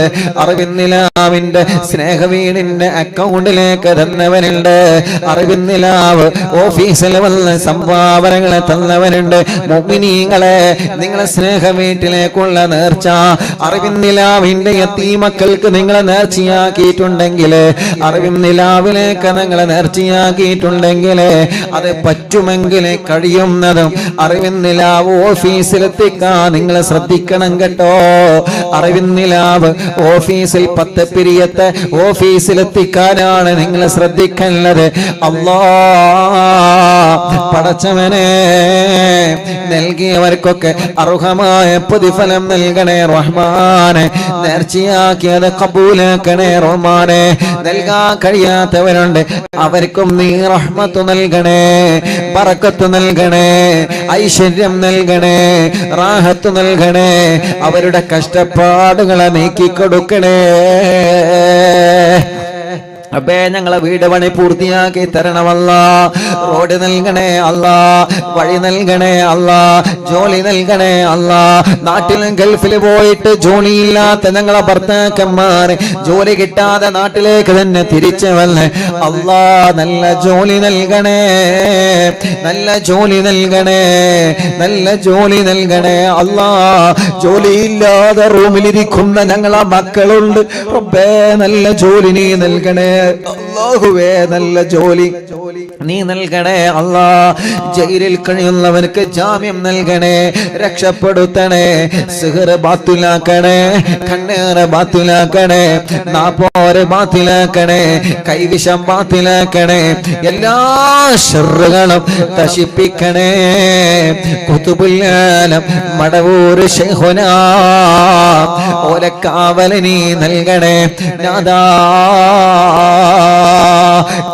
അറിവിന്നിലാവിന്റെ സ്നേഹവീടിന്റെ അക്കൗണ്ടിലേക്ക് തന്നവനുണ്ട്. അറിവിന്നിലാവ് ഓഫീസിൽ വന്ന് സംഭാവനകളെ തന്നവനുണ്ട്. മുഅ്മിനീങ്ങളെ, നിങ്ങളെ സ്നേഹവീട്ടിലേക്കുള്ള നേർച്ച അറിവിന്നിലാവിന്റെ യതീമക്കൾക്ക് നിങ്ങളെ നേർച്ചയാക്കിയിട്ടുണ്ടെങ്കിൽ, അറിവിന്നിലാവിലേക്ക് നിങ്ങളെ നേർച്ചയാക്കിയിട്ടുണ്ടെങ്കിൽ, അത് പറ്റുമെങ്കിൽ കഴിയുന്നതും അറിവിന്നിലാവ് ഓഫീസിലെത്തിക്കാൻ നിങ്ങൾ ശ്രദ്ധിക്കണം കേട്ടോ. അറിവിന്നിലാവ് ഓഫീസിൽ 10 പിരിയത്തെ ഓഫീസിലെത്തിക്കാനാണ് നിങ്ങൾ ശ്രദ്ധിക്കേണ്ടത്. അല്ലാ പടച്ചവനെ, നൽകിയവർക്കൊക്കെ അർഹമായ പ്രതിഫലം നൽകണേ റഹ്മാനെ. നേർച്ചയാക്കിയത് കബൂലാക്കണേ റഹ്മാനെ. നൽകാൻ കഴിയാത്തവരുണ്ട്, അവർക്കും നീ റഹ്മത്ത് നൽകണേ, ബറക്കത്ത് നൽകണേ, ഐശ്വര്യം നൽകണേ, റാഹത്ത് നൽകണേ. അവരുടെ കഷ്ടപ്പാടുകളെ നീക്കിക്കൊടുക്കണേ. അബേ, ഞങ്ങളെ വീട് പണി പൂർത്തിയാക്കി തരണമല്ല. റോഡ് നൽകണേ അല്ല, വഴി നൽകണേ അല്ല, ജോലി നൽകണേ അല്ല. നാട്ടിലും ഗൾഫിൽ പോയിട്ട് ജോലിയില്ലാത്ത ഞങ്ങളെ ഭർത്താക്കന്മാരെ ജോലി കിട്ടാതെ നാട്ടിലേക്ക് തന്നെ തിരിച്ചവല്ലേ അല്ലാ, നല്ല ജോലി നൽകണേ, നല്ല ജോലി നൽകണേ, നല്ല ജോലി നൽകണേ അല്ലാ. ജോലിയില്ലാതെ റൂമിലിരിക്കുന്ന ഞങ്ങളെ മക്കളുണ്ട്. റബ്ബേ, നല്ല ജോലി നീ നൽകണേ അല്ലാഹുവേ, നല്ല ജോലി നീ നൽകണേ അല്ലാ. ജയിലിൽ കഴിയുന്നവർക്ക് ജാമ്യം നൽകണേ, രക്ഷപ്പെടുത്തണേ. സിഹർ ബാത്തിലാക്കണേ, കണ്ണേറ് ബാത്തിലാക്കണേ, നാപ്പോര് ബാത്തിലാക്കണേ, കൈവിഷം ബാത്തിലാക്കണേ. എല്ലാ ശർറുകളും നശിപ്പിക്കണേ. ഖുതുബുൽ ആലം മടവൂർ ശൈഖുനാ ഓലക്കാവൽ നീ നൽകണേ നാദാ.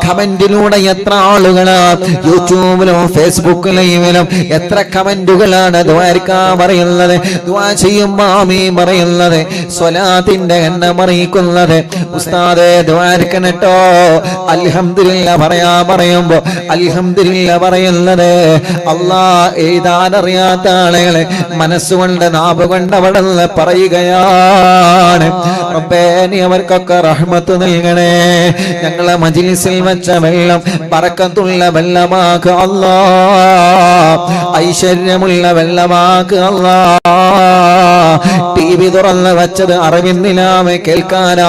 കമന്റിലൂടെ എത്ര ആളുകളാ യൂട്യൂബിലും ഫേസ്ബുക്കിലും എത്ര കമന്റുകളാണ് ദുആ പറയുന്നത്, ദുആ ചെയ്യുമ്പോൾ ആമീൻ പറയുന്നത്, സ്വലാത്തിന്റെ എണ്ണം അറിയിക്കുന്നത്. ഉസ്താദേ ദുആർക്കണട്ടോ, അൽഹംദുലില്ലാ പറയുമ്പോ അൽഹംദുലില്ലാ പറയുന്നത്. അല്ലാ, എഴുതാനറിയാത്ത ആളുകളെ മനസ്സുകൊണ്ട് നാവ് കൊണ്ട് അവിടെ പറയുകയാണ്. റബ്ബേ, നീ അവർക്കൊക്കെ റഹ്മത്ത് നൽകണേ. ഞങ്ങളെ മജ്ലിസിൽ വെച്ച വെള്ളം ബറക്കത്തുള്ള വെള്ളമാക്ക് അല്ലാ, ഐശ്വര്യമുള്ള വെള്ളമാക്ക് അല്ലാ. ടിവി തുറന്ന് വെച്ചത് അറിവിന്നിലാമെ കേൾക്കാനാ,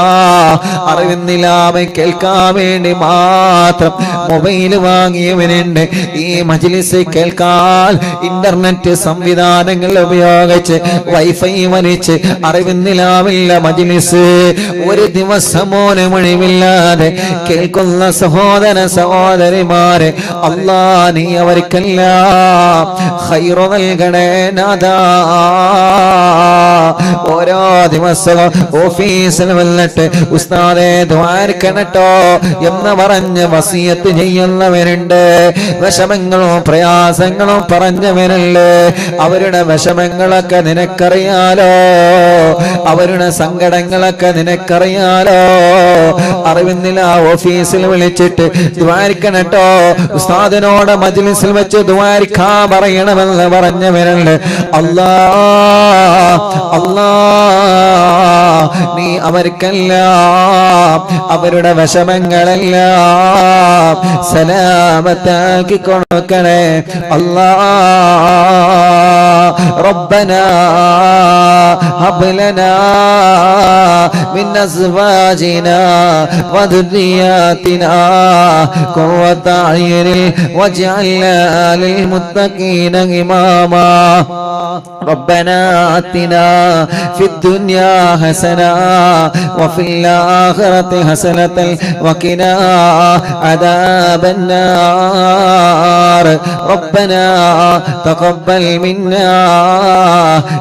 അറിവിന്നിലാമെ കേൾക്കാൻ വേണ്ടി മാത്രം മൊബൈൽ വാങ്ങിയവനുണ്ട്. ഈ മജ്ലിസ് കേൾക്കാൻ ഇന്റർനെറ്റ് സംവിധാനങ്ങൾ ഉപയോഗിച്ച് വൈഫൈ വലിച്ച് അറിവിന്നിലാവില്ല മജ്ലിസ് ഒരു ദിവസമോന് മണിവില്ലാതെ കേൾക്കുന്ന സഹോദര സഹോദരിമാരെ അല്ലാ, നീ അവർക്കെല്ലാം ഖൈറ് നൽകണേ നാദാ. ഓരോ ദിവസവും ഓഫീസിൽ വന്നിട്ട് ഉസ്താദേ ദ്വാരക്കണട്ടോ എന്ന് പറഞ്ഞ് വസിയത്ത് ചെയ്യുന്നവരുണ്ട്. വിഷമങ്ങളും പ്രയാസങ്ങളും പറഞ്ഞവരല്ലേ, അവരുടെ വിഷമങ്ങളൊക്കെ നിനക്കറിയാലോ, അവരുടെ സങ്കടങ്ങളൊക്കെ നിനക്കറിയാലോ. അറിവിന്നില്ല ഓഫീസിൽ വിളിച്ചിട്ട് ദ്വാരിക്കണട്ടോ, ഉസ്താദിനോട് മജ്ലിസിൽ വെച്ച് ദ്വാരിക്കാ പറയണമെന്ന് പറഞ്ഞവരുണ്ട്. അല്ലാ അല്ലാ, നീ അവർക്കെല്ലാം അവരുടെ വിഷമങ്ങളെല്ലാം സലാമത്താക്കി കൊടുക്കണേ അല്ലാ. റബ്ബ് ربنا هب لنا من أزواجنا وذرياتنا قرة أعين واجعلنا للمتقين إماما ربنا آتنا في الدنيا حسنة وفي الآخرة حسنة وقنا عذاب النار ربنا تقبل منا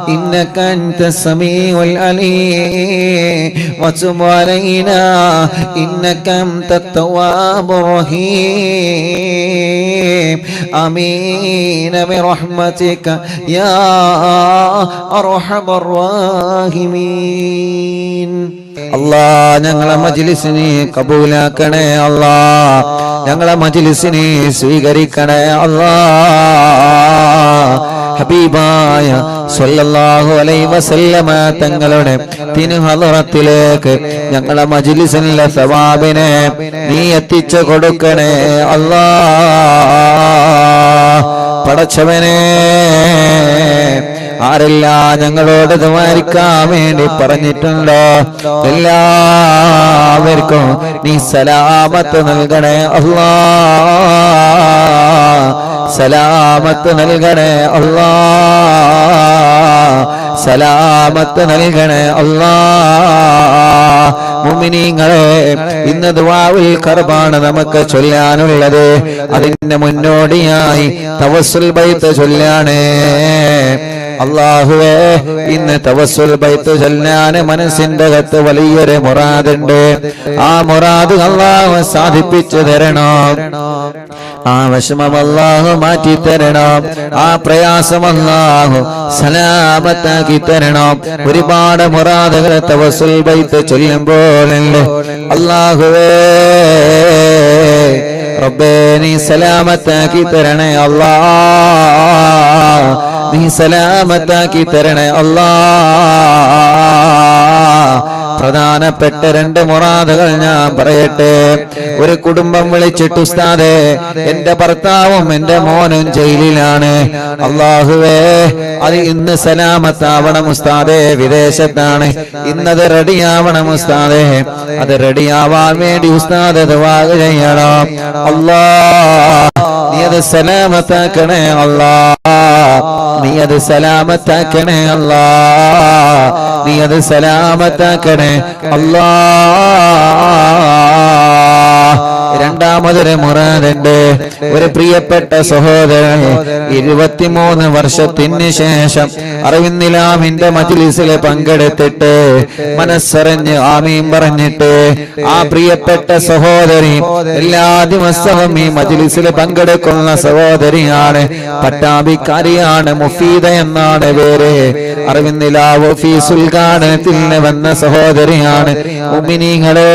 إنك أنت السميع العليم وتب علينا إنك أنت التواب الرحيم آمين برحمتك يا أرحم الراحمين അല്ലാഹ് ഞങ്ങളെ മജ്ലിസിനെ കബൂലാക്കണേ അല്ലാഹ് ഞങ്ങളെ മജ്ലിസിനെ സ്വീകരിക്കണേ അല്ലാഹ് ഹബീബായ സ്വല്ലല്ലാഹു അലൈഹി വസല്ലമ തങ്ങളുടെ തിരുഹളറത്തിലേക്ക് ഞങ്ങളെ മജ്ലിസിലെ സവാബിനെ നീ എത്തിച്ചു കൊടുക്കണേ അല്ലാഹ് പടച്ചവനെ ആരെല്ലാം ഞങ്ങളോട് ദ്വാരിക്കാൻ വേണ്ടി പറഞ്ഞിട്ടുണ്ടോ എല്ലാവർക്കും നീ സലാമത്ത് നൽകണേ അല്ലാഹ് സലാമത്ത് നൽകണേ അല്ലാഹ് സലാമത്ത് നൽകണേ അല്ലാഹ് മുഅ്മിനീങ്ങളെ ഇന്ന് ദുആഉൽ ഖർബാണ് നമുക്ക് ചൊല്ലാനുള്ളത് അതിന്റെ മുന്നോടിയായി തവസ്സുൽ ബൈത്ത് ചൊല്ലാനേ അല്ലാഹുവേ ഇന്ന് തവസ്സുൽ ബൈത്ത് ചൊല്ലാൻ മനസ്സിന്റെ അകത്ത് വലിയൊരു മുറാദുണ്ട് ആ മുറാദ് അല്ലാഹു സാധിപ്പിച്ചു തരണം ആ വിഷമം അല്ലാഹു മാറ്റി തരണം ആ പ്രയാസം അല്ലാഹു സലാമത്താക്കി തരണം ഒരുപാട് മുറാദുകൾ തവസ്സുൽ ബൈത്ത് ചൊല്ലുമ്പോഴല്ലേ അല്ലാഹുവേ റബ്ബേ നീ സലാമത്താക്കി തരണേ അല്ലാഹ് നീ സലാമത്താക്കി തരണേ അല്ലാഹ് പ്രധാനപ്പെട്ട രണ്ട് മുറാദുകൾ ഞാൻ പറയട്ടെ ഒരു കുടുംബം വിളിച്ചിട്ട് ഉസ്താദേ എന്റെ ഭർത്താവും എന്റെ മോനും ജയിലിലാണ് അല്ലാഹുവേ അത് ഇന്ന് സലാമത്താവണം ഉസ്താദേ വിദേശത്താണ് ഇന്നത് റെഡിയാവണം ഉസ്താദേ അത് റെഡിയാവാൻ വേണ്ടി ഉസ്താദ് ദുആ ചെയ്യണം അല്ലാഹ് നീ അത് സലാമത്താക്കണേ അല്ലാഹ് നീ അത് സലാമത്താക്കണേ അല്ലാഹ് നീ അത് സലാമത്താക്കണേ അല്ലാഹ് രണ്ടാമതൊരു മുറാദുണ്ട് ഒരു പ്രിയപ്പെട്ട സഹോദരൻ 23 വർഷത്തിന് ശേഷം അറിവിന്നിലാമിന്റെ മജ്ലിസിൽ പങ്കെടുത്തിട്ട് മനസ്സറിഞ്ഞ് ആമീൻ പറഞ്ഞിട്ട് ആ പ്രിയപ്പെട്ട സഹോദരി എല്ലാ ദിവസവും ഈ മജ്ലിസിൽ പങ്കെടുക്കുന്ന സഹോദരിയാണ് പട്ടാഭിക്കാരിയാണ് മുഫീദ എന്നാണ് പേര് അറിവിന്നിലാവ് ഓഫീസ് ഉദ്ഘാടനത്തിൽ വന്ന സഹോദരിയാണ് മുഅ്മിനീങ്ങളെ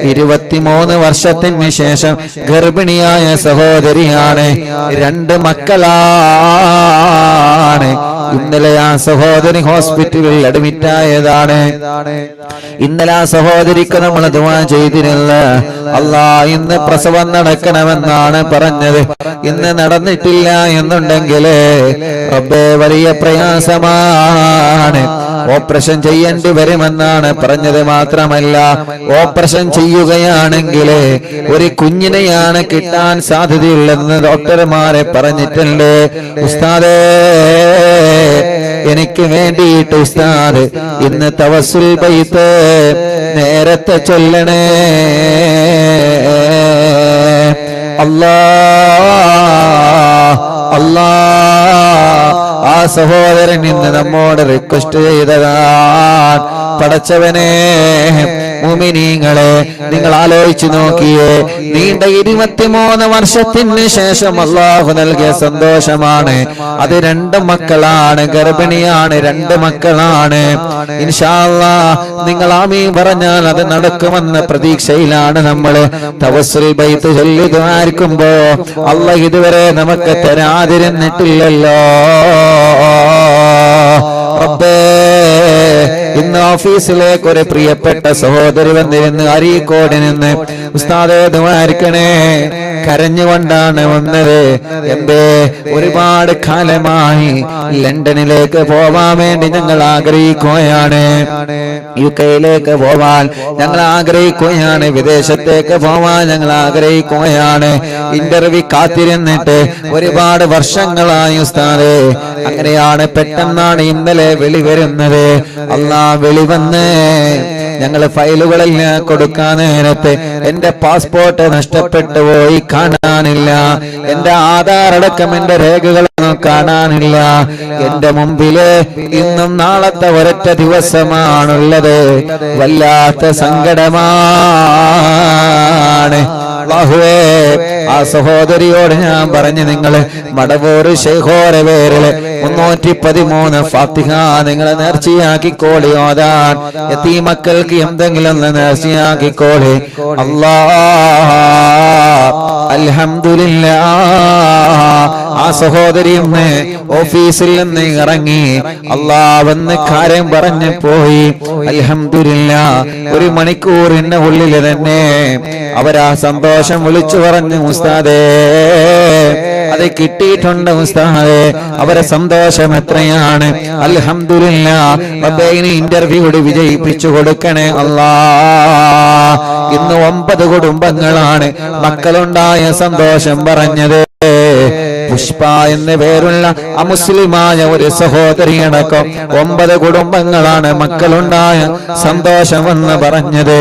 23 വർഷത്തിന് ശേഷം ഗർഭിണിയായ സഹോദരിയാണ് 2 മക്കളാണ് ഇന്നലെ ആ സഹോദരി ഹോസ്പിറ്റലിൽ അഡ്മിറ്റ് ആയതാണ് ഇന്നലെ ആ സഹോദരിക്ക് നമ്മൾ ദുആ ചെയ്തിരുന്നില്ല അല്ലാഹ് ഇന്ന് പ്രസവം നടക്കണമെന്നാണ് പറഞ്ഞത് ഇന്ന് നടന്നിട്ടില്ല എന്നുണ്ടെങ്കിൽ റബ്ബേ വലിയ പ്രയാസമാണ് ഓപ്പറേഷൻ ചെയ്യേണ്ടി വരുമെന്നാണ് പറഞ്ഞത് മാത്രമല്ല ഓപ്പറേഷൻ ചെയ്യുകയാണെങ്കിൽ ഒരു കുഞ്ഞിനെയാണ് കിട്ടാൻ സാധ്യതയുള്ളതെന്ന് ഡോക്ടർമാരെ പറഞ്ഞിട്ടുണ്ട് ഉസ്താദേ എനിക്ക് വേണ്ടിയിട്ട് ഉസ്താദ് ഇന്ന് തവസ്സുൽ ബൈത്ത് നേരത്തെ ചൊല്ലണേ അല്ലാഹ് അല്ലാഹ് ആ സഹോദരൻ ഇന്ന് നമ്മോട് റിക്വസ്റ്റ് ചെയ്തതാണ് പടച്ചവനെ മുഅ്മിനീങ്ങളെ നിങ്ങൾ ആലോചിച്ചു നോക്കിയേ നീണ്ട 23 വർഷത്തിന് ശേഷം അല്ലാഹു നൽകിയ സന്തോഷമാണ് അത് 2 മക്കളാണ് ഗർഭിണിയാണ് 2 മക്കളാണ് ഇൻഷാ അല്ലാഹ് നിങ്ങൾ ആമീൻ പറഞ്ഞാൽ അത് നടക്കുമെന്ന പ്രതീക്ഷയിലാണ് നമ്മൾ തവസ്സുൽ ബൈത്ത് ചൊല്ലി ദുആരിക്കുമ്പോ അല്ലാഹ് ഇതുവരെ നമുക്ക് തരാതിരുന്നിട്ടില്ലല്ലോ റബ്ബേ ഇന്ന് ഓഫീസിലേക്ക് ഒരു പ്രിയപ്പെട്ട സഹോദരി വന്നിരുന്ന് അരീക്കോട് നിന്ന് ഉസ്താദേ ദുആയിരിക്കണേ, കരഞ്ഞുകൊണ്ടാണ് വന്നത്. എന്തേ? ഒരുപാട് കാലമായി ലണ്ടനിലേക്ക് പോവാൻ വേണ്ടി ഞങ്ങൾ ആഗ്രഹിക്കുകയാണ്, യുകെയിലേക്ക് പോവാൻ ഞങ്ങൾ ആഗ്രഹിക്കുകയാണ്, വിദേശത്തേക്ക് പോവാൻ ഞങ്ങൾ ആഗ്രഹിക്കുകയാണ്. ഇന്റർവ്യൂ കാത്തിരുന്നിട്ട് ഒരുപാട് വർഷങ്ങളായി ഉസ്താദേ. അങ്ങനെയാണ് പെട്ടെന്നാണ് ഇന്നലെ വിളി വരുന്നത്. അല്ലാഹ് വിളി വന്ന് ഞങ്ങൾ ഫയലുകളെല്ലാം കൊടുക്കാൻ നേരത്തെ എന്റെ പാസ്പോർട്ട് നഷ്ടപ്പെട്ടു പോയി, കാണാനില്ല. എന്റെ ആധാർ അടക്കം എന്റെ രേഖകളൊന്നും കാണാനില്ല. എന്റെ മുമ്പില് ഇന്നും നാളത്തെ ഒരൊറ്റ ദിവസമാണുള്ളത്. വല്ലാത്ത സങ്കടമാണ്. അല്ലാഹുവേ, ആ സഹോദരിയോട് ഞാൻ പറഞ്ഞു, നിങ്ങൾ മടവൂർ ശൈഖോരെ പേരില് 313 ഫാത്തിഹ നിങ്ങൾ നേർച്ചയാക്കിക്കോളി ഓതാൻ. യതീമക്കൾക്ക് എന്തെങ്കിലും നേർച്ചയാക്കിക്കോളി. അല്ലാഹ് അൽഹംദുലില്ലാഹ്. ആ സഹോദരി ഇന്ന് ഓഫീസിൽ നിന്ന് ഇറങ്ങി അല്ലാഹ് കാര്യം പറഞ്ഞു പോയി. അൽഹംദുലില്ലാഹ്. 1 മണിക്കൂറിന് ഉള്ളിൽ തന്നെ അവരാ സന്തോഷം വിളിച്ചു പറഞ്ഞു, ഉസ്താദേ അത് കിട്ടിയിട്ടുണ്ട് ഉസ്താദേ. അവരെ സന്തോഷം എത്രയാണ്. അൽഹംദുലില്ലാഹ്. റബ്ബേ ഇനി ഇന്റർവ്യൂ വിജയിപ്പിച്ചു കൊടുക്കണേ അല്ലാഹ്. ഇന്ന് 9 കുടുംബങ്ങളാണ് മക്കളുണ്ടായ സന്തോഷം പറഞ്ഞത്. പുഷ്പ എന്ന പേരുള്ള അമുസ്ലിമായ ഒരു സഹോദരിയടക്കം 9 കുടുംബങ്ങളാണ് മക്കളുണ്ടായ സന്തോഷമെന്ന് പറഞ്ഞത്.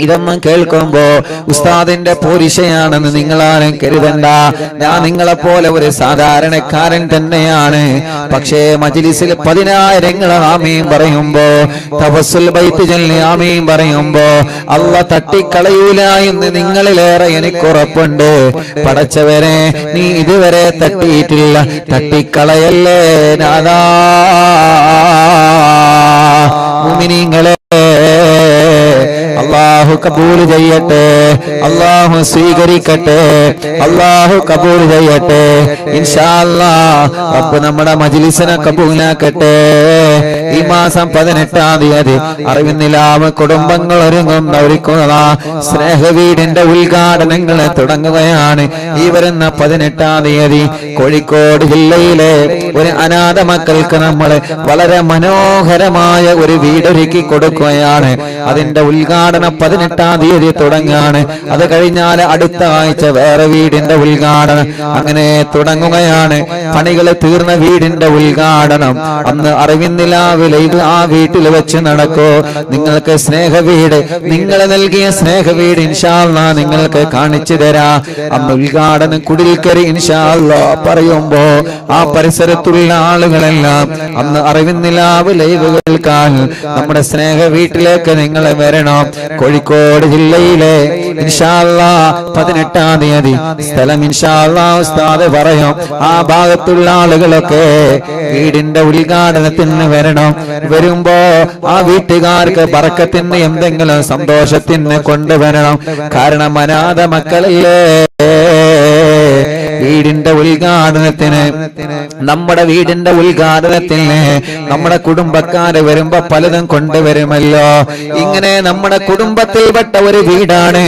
ഇതൊന്നും കേൾക്കുമ്പോ ഉസ്താദിന്റെ പോരിശയാണെന്ന് നിങ്ങളാരും കരുതണ്ട. ഞാൻ നിങ്ങളെ പോലെ ഒരു സാധാരണക്കാരൻ തന്നെയാണ്. പക്ഷേ മജ്ലിസിൽ 10,000 ആമീൻ പറയുമ്പോ, തവസ്സുൽ ബൈത്ത് ചൊല്ലി ആമീൻ പറയുമ്പോ അല്ലാഹ് തട്ടിക്കളയൂല എന്ന് നിങ്ങളിലേറെ എനിക്കുറപ്പുണ്ട്. പടച്ചവരെ, നീ ഇതുവരെ തട്ടിയിട്ടില്ല, തട്ടിക്കളയല്ലേ നാഥാ. മുഅ്മിനീങ്ങളെ, അല്ലാഹു കബൂൽ ചെയ്യട്ടെ, അല്ലാഹു സ്വീകരിക്കട്ടെ, അല്ലാഹു കബൂൽ ചെയ്യട്ടെ. ഇൻഷാ അല്ലാഹ് റബ്ബ് നമ്മുടെ മജ്ലിസിനെ കബൂലാക്കട്ടെ. ഈ മാസം 18-ാം തീയതി അറിവിന്നിലാവ് കുടുംബങ്ങൾ ഒരുങ്ങുന്ന സ്നേഹവീടിന്റെ ഉദ്ഘാടനങ്ങൾ തുടങ്ങുകയാണ്. ഈ വരുന്ന 18-ാം തീയതി കോഴിക്കോട് ജില്ലയിലെ ഒരു അനാഥ മക്കൾക്ക് നമ്മൾ വളരെ മനോഹരമായ ഒരു വീടൊരുക്കി കൊടുക്കുകയാണ്. അതിന്റെ ഉദ്ഘാടനം 18-ാം തീയതി തുടങ്ങാണ്. അത് കഴിഞ്ഞാൽ അടുത്ത ആഴ്ച വേറെ വീടിന്റെ ഉദ്ഘാടനം, അങ്ങനെ തുടങ്ങുകയാണ്. പണികൾ തീർന്ന വീടിന്റെ ഉദ്ഘാടനം അന്ന് അറിവിന്നിലാവിലെ ഇത് ആ വീട്ടിൽ വെച്ച് നടക്കൂ. നിങ്ങൾക്ക് സ്നേഹവീട്, നിങ്ങൾ നൽകിയ സ്നേഹവീട് ഇൻഷാ അല്ലാഹ് നിങ്ങൾക്ക് കാണിച്ചു തരാം. അന്ന് ഉദ്ഘാടനം കുടിൽക്കരി ഇൻഷാ അല്ലാഹ് പറയുമ്പോ ആ പരിസരത്തുള്ള ആളുകളെല്ലാം അന്ന് അറിവിന്നിലാവ് ലൈവ് കേൾക്കാൻ നമ്മുടെ സ്നേഹ വീട്ടിലേക്ക് നിങ്ങൾ വരണം. കോഴിക്കോട് ജില്ലയിലെ ഇൻഷാ അല്ലാഹ് 18-ാം തീയതി സ്ഥലം ഇൻഷാ അല്ലാഹ് ഉസ്താദ് പറയും. ആ ഭാഗത്തുള്ള ആളുകളൊക്കെ വീടിന്റെ ഉദ്ഘാടനത്തിന് വരണം. വരുമ്പോ ആ വീട്ടുകാർക്ക് ബറക്കത്തിന് എന്തെങ്കിലും സന്തോഷത്തിന് കൊണ്ടുവരണം. കാരണം അനാഥ മക്കളില്ലേ. വീടിന്റെ ഉദ്ഘാടനത്തിന്, നമ്മുടെ വീടിന്റെ ഉദ്ഘാടനത്തിന് നമ്മുടെ കുടുംബക്കാര് വരുമ്പോ പലതും കൊണ്ടുവരുമല്ലോ. ഇങ്ങനെ നമ്മുടെ കുടുംബത്തിൽപ്പെട്ട ഒരു വീടാണ്.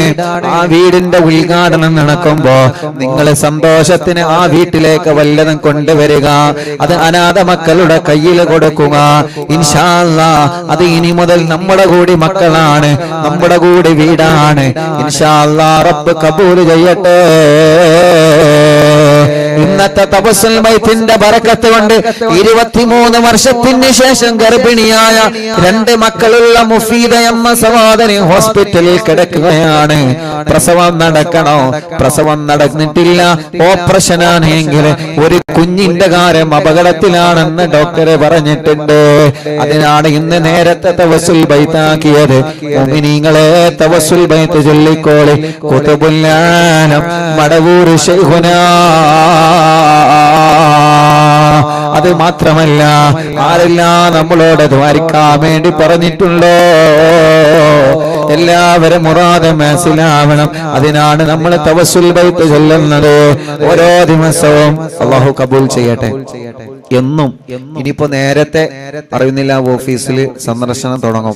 ആ വീടിന്റെ ഉദ്ഘാടനം നടക്കുമ്പോ നിങ്ങൾ സന്തോഷത്തിന് ആ വീട്ടിലേക്ക് വല്ലതും കൊണ്ടുവരിക. അത് അനാഥ മക്കളുടെ കയ്യിൽ കൊടുക്കുക. ഇൻഷാ അല്ലാഹ് അത് ഇനി മുതൽ നമ്മുടെ കൂടി മക്കളാണ്, നമ്മുടെ കൂടി വീടാണ്. ഇൻഷാ അല്ലാഹ് റബ്ബ് കബൂൽ ചെയ്യട്ടെ. ഇന്നത്തെ തവസ്സുൽ ബൈത്തിന്റെ ബറക്കത്ത് കൊണ്ട് 23 വർഷത്തിന് ശേഷം ഗർഭിണിയായ 2 മക്കളുള്ള മുഫീദ എന്ന സഹോദരി ഹോസ്പിറ്റലിൽ കിടക്കുകയാണ്. പ്രസവം നടക്കണോ? പ്രസവം നടന്നിട്ടില്ല, ഓപ്പറേഷൻ ആണെങ്കിൽ ഒരു കുഞ്ഞിന്റെ കാര്യം അപകടത്തിലാണെന്ന് ഡോക്ടർ പറഞ്ഞിട്ടുണ്ട്. അതിനാണ് ഇന്ന് നേരത്തെ തവസ്സുൽ ബൈത്താക്കിയത്. മുഅ്മിനീങ്ങളെ, തവസ്സുൽ ബൈത്ത് ചൊല്ലിക്കോളി. ഖുതുബുൽ ആലം മടവൂർ ശൈഖുനാ. അത് മാത്രമല്ല, ആരെല്ലാം നമ്മളോട് ദ്വാരിക്കാൻ വേണ്ടി പറഞ്ഞിട്ടുണ്ടോ എല്ലാവരും മുറാദ് മനസ്സിലാവണം. അതിനാണ് നമ്മൾ തവസ്സുൽ ബൈത്ത് ചൊല്ലുന്നത് ഓരോ ദിവസവും. അല്ലാഹു കബൂൽ ചെയ്യട്ടെ. എന്നും ഇനിയിപ്പോ നേരത്തെ അറിയുന്നില്ല ഓഫീസിൽ സന്ദർശനം തുടങ്ങും.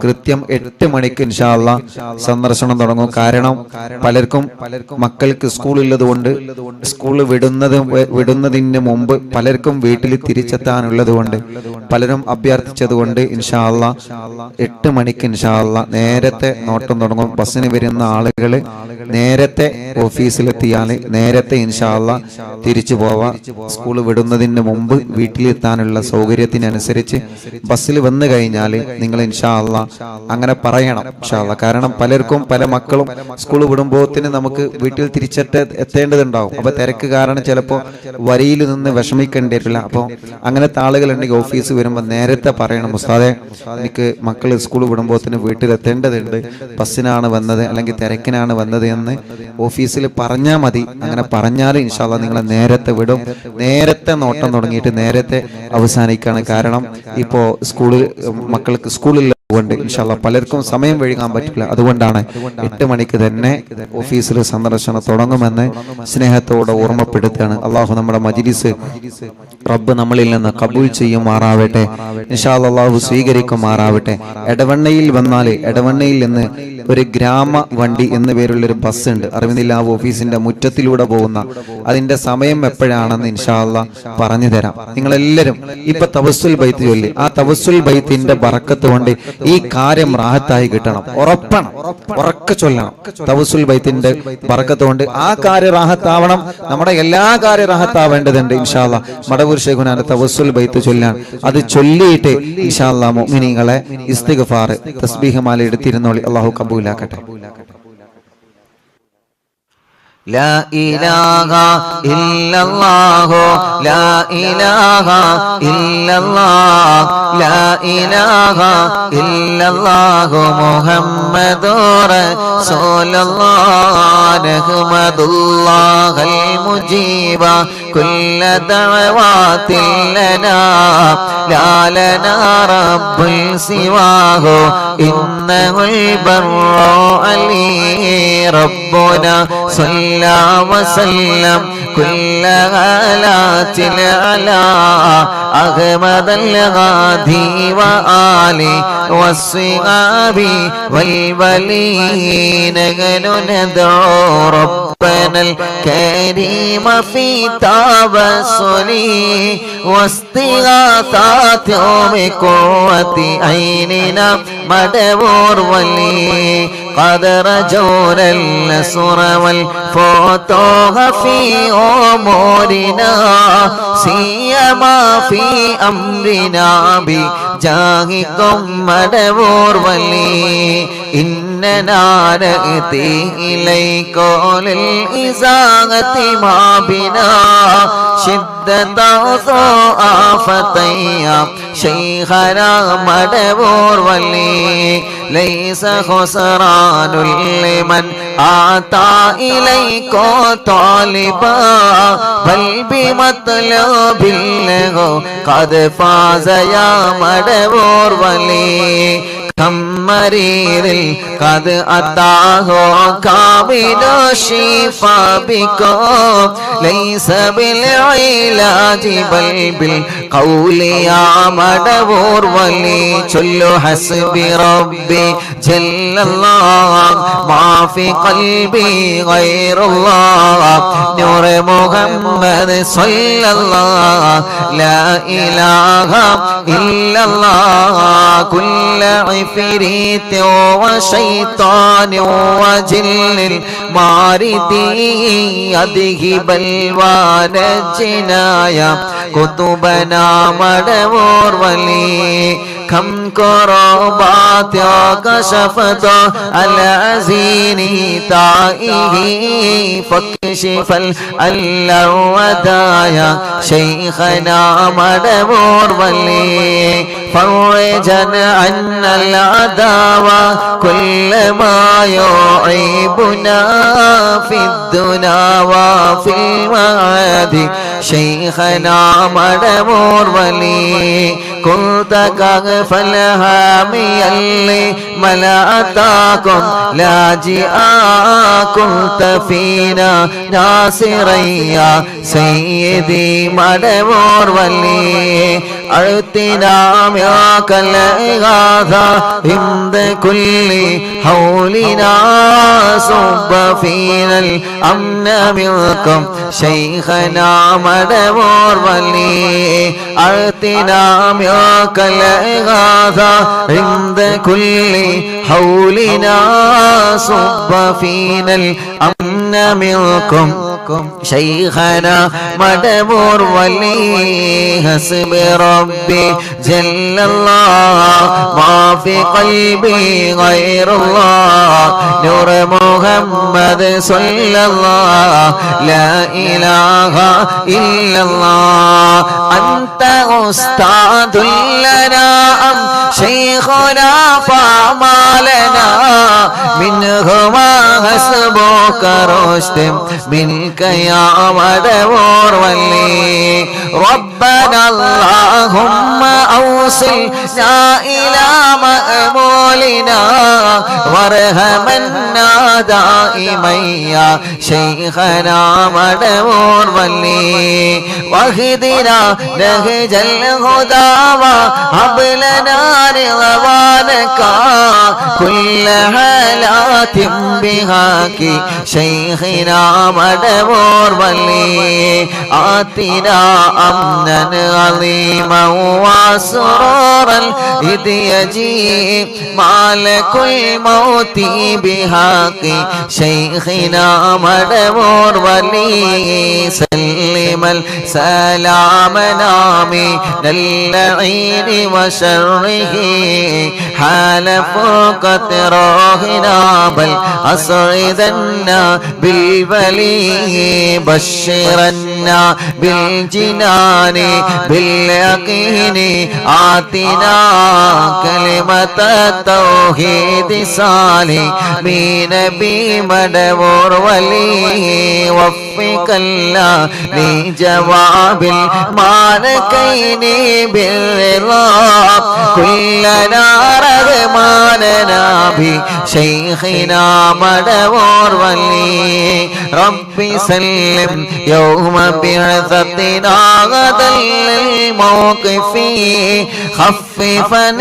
കൃത്യം 8 മണിക്ക് ഇൻഷാ അല്ലാഹ് സന്ദർശനം തുടങ്ങും. കാരണം പലർക്കും മക്കൾക്ക് സ്കൂളുള്ളത് കൊണ്ട് സ്കൂൾ വിടുന്നതിന് മുമ്പ് പലർക്കും വീട്ടിൽ തിരിച്ചെത്താനുള്ളത് കൊണ്ട് പലരും അഭ്യർത്ഥിച്ചത് കൊണ്ട് ഇൻഷാ അല്ലാഹ് 8 മണിക്ക് ഇൻഷാ അല്ലാഹ് നേരത്തെ നോട്ടം തുടങ്ങും. ബസ്സിന് വരുന്ന ആളുകൾ നേരത്തെ ഓഫീസിലെത്തിയാൽ നേരത്തെ ഇൻഷാ അല്ലാഹ് തിരിച്ചു പോവാ. സ്കൂൾ വിടുന്നതിന് മുമ്പ് വീട്ടിലെത്താനുള്ള സൗകര്യത്തിനനുസരിച്ച് ബസ്സിൽ വന്നു കഴിഞ്ഞാൽ നിങ്ങൾ ഇൻഷാ അല്ലാഹ് അങ്ങനെ പറയണം ഇൻഷാ അല്ലാഹ്. കാരണം പലർക്കും പല മക്കളും സ്കൂൾ വിടുമ്പോത്തിന് നമുക്ക് വീട്ടിൽ എത്തേണ്ടതുണ്ടാവും. അപ്പൊ തിരക്ക് കാരണം ചിലപ്പോൾ വരിയിൽ നിന്ന് വിഷമിക്കേണ്ടി വരില്ല. അപ്പോൾ അങ്ങനത്തെ ആളുകളുണ്ടെങ്കിൽ ഓഫീസ് വരുമ്പോൾ നേരത്തെ പറയണം, ഉസ്താദേ എനിക്ക് മക്കൾ സ്കൂൾ വിടുമ്പോത്തിന് വീട്ടിലെത്തേണ്ടതുണ്ട്, ബസ്സിനാണ് വന്നത് അല്ലെങ്കിൽ തിരക്കിനാണ് വന്നത് എന്ന് ഓഫീസിൽ പറഞ്ഞാൽ മതി. അങ്ങനെ പറഞ്ഞാൽ ഇൻഷാ അല്ലാഹ് നിങ്ങളെ നേരത്തെ വിടും. നേരത്തെ നോട്ടം തുടങ്ങിയിട്ട് നേരത്തെ അവസാനിക്കാണ്. കാരണം ഇപ്പോ മക്കൾക്ക് സ്കൂളിൽ കൊണ്ട് ഇൻഷാ അല്ലാഹ് പലർക്കും സമയം വൈകാൻ പറ്റില്ല. അതുകൊണ്ടാണ് 8 മണിക്ക് തന്നെ ഓഫീസിൽ സന്ദർശനം തുടങ്ങുമെന്ന് സ്നേഹത്തോടെ ഓർമ്മപ്പെടുത്തുകയാണ്. അള്ളാഹു നമ്മുടെ മജ്‌ലിസ് റബ്ബ് നമ്മളിൽ നിന്ന് കബൂൽ ചെയ്യുമാറാവട്ടെ. ഇൻഷാ അല്ലാഹ് അള്ളാഹു സ്വീകരിക്കുമാറാവട്ടെ. എടവണ്ണയിൽ വന്നാൽ എടവണ്ണയിൽ നിന്ന് ഒരു ഗ്രാമ വണ്ടി എന്ന പേരുള്ളൊരു ബസ് ഉണ്ട്. അറിവിന്നില്ല ഓഫീസിന്റെ മുറ്റത്തിലൂടെ പോകുന്ന. അതിന്റെ സമയം എപ്പോഴാണെന്ന് ഇൻഷാ അല്ലാഹ് പറഞ്ഞു തരാം. നിങ്ങളെല്ലാവരും ഇപ്പൊ തവസ്സുൽ ബൈത്ത് ചൊല്ലി ആ തവസ്സുൽ ബൈത്തിന്റെ ബറക്കത്ത് കൊണ്ട് ഈ കാര്യം റാഹത്തായി കിട്ടണം. ഉറക്കെ ചൊല്ലണം. തവസ്സുൽ ബൈത്തിന്റെ ബറക്കത്ത് കൊണ്ട് ആ കാര്യം റാഹത്താവണം. നമ്മുടെ എല്ലാ കാര്യം റാഹത്താവേണ്ടതുണ്ട്. ഇൻഷാ അല്ലാഹ് മടവൂർ ശൈഖുനാന്റെ തവസ്സുൽ ബൈത്ത് ചൊല്ലാൻ അത് ചൊല്ലിയിട്ട് ഇൻഷാ അല്ലാഹ് മുഅ്മിനീങ്ങളെ ഇസ്തിഗ്ഫാർ തസ്ബീഹ് മാല എടുത്തിരുന്നോളി. അല്ലാഹു കബൂലാക്കട്ടെ. لا إله إلا الله لا إله إلا الله لا إله إلا الله محمد رسول الله نحمد الله المجيب كل دعوات لنا لا لنا رب سواه إنه البر علي ربنا صلى وسلم كل غالات على أحمد الغادي وآله والصحاب والولين ندعو ربنا الكريم في توسله واستغاثات بقوة عيننا مدبور ولي قد رجونا النصر والفتوح في أمورنا سيما في أمرنا بجاهكم مدبور ولي إننا نأتي إليك للإزاغة ما بنا شدة ضعفتي شيخنا مدبور ولي ليس خسران لمن آتى إليك طالبا بل بمطلب له قد فاز يا مدبور ولي كم مريض قد أتاه كامل الشفاء بكم ليس بالعلاج بل بالقول يا مدبور ولي كل حسب ربي جل الله ما في قلبي غير الله نور محمد صلى الله لا إله إلا الله كل عفريت وشيطان وجن الماردي يذهب الوان الجنايا كتبنا مدبور ولي كم كربات كشفت العزين تائه فاكشف الودايا شيخنا مدبور ولي فرجا عن العداوة كل ما يعيبنا في الدنا وفي المعاد شيخنا مدبور ولي كنت فالهامي اللي ملأتاكم لاجئا كنت فينا ناصرا يا سيدي مدبور ولي أعطنا معك الإغاثة عند كل حولنا صب فينا الأمن منكم شيخنا مدبور ولي أعطنا معك الإغاثة عند كل حولنا صب فينا الأمن منكم شيخنا مدبور ولي حسب ربي جل الله ما في قلبي غير الله نور محمد صلى الله لا إله إلا الله أنت أستاذ لنا أم شيخنا فما لنا منهما حسبك رشد منك يا مدبور ولي ربنا اللهم أوصلنا إلى مأمولنا وارحمنا دائما يا شيخنا مدبور ولي واهدنا نهج الهدى وهب لنا رضوانك كل حالات بهاك شيخنا مدبور ولي آتنا أمنا عظيما وسرورا إذ يجيء مالك الموت بحق شيخنا مدبور ولي سلم السلام نامي اللعين وشره حال فرقة روحنا بل أسعدنا بالبلي بشرنا بالجنان باليقين آتنا كلمة التوحيد صالح بنبي مدبور ولي وفق الله لجواب المالكين بالرضا كلنا رغماننا بشيخنا مدبور ولي ربي سلم يوم بعثتنا غدا للموقف خففا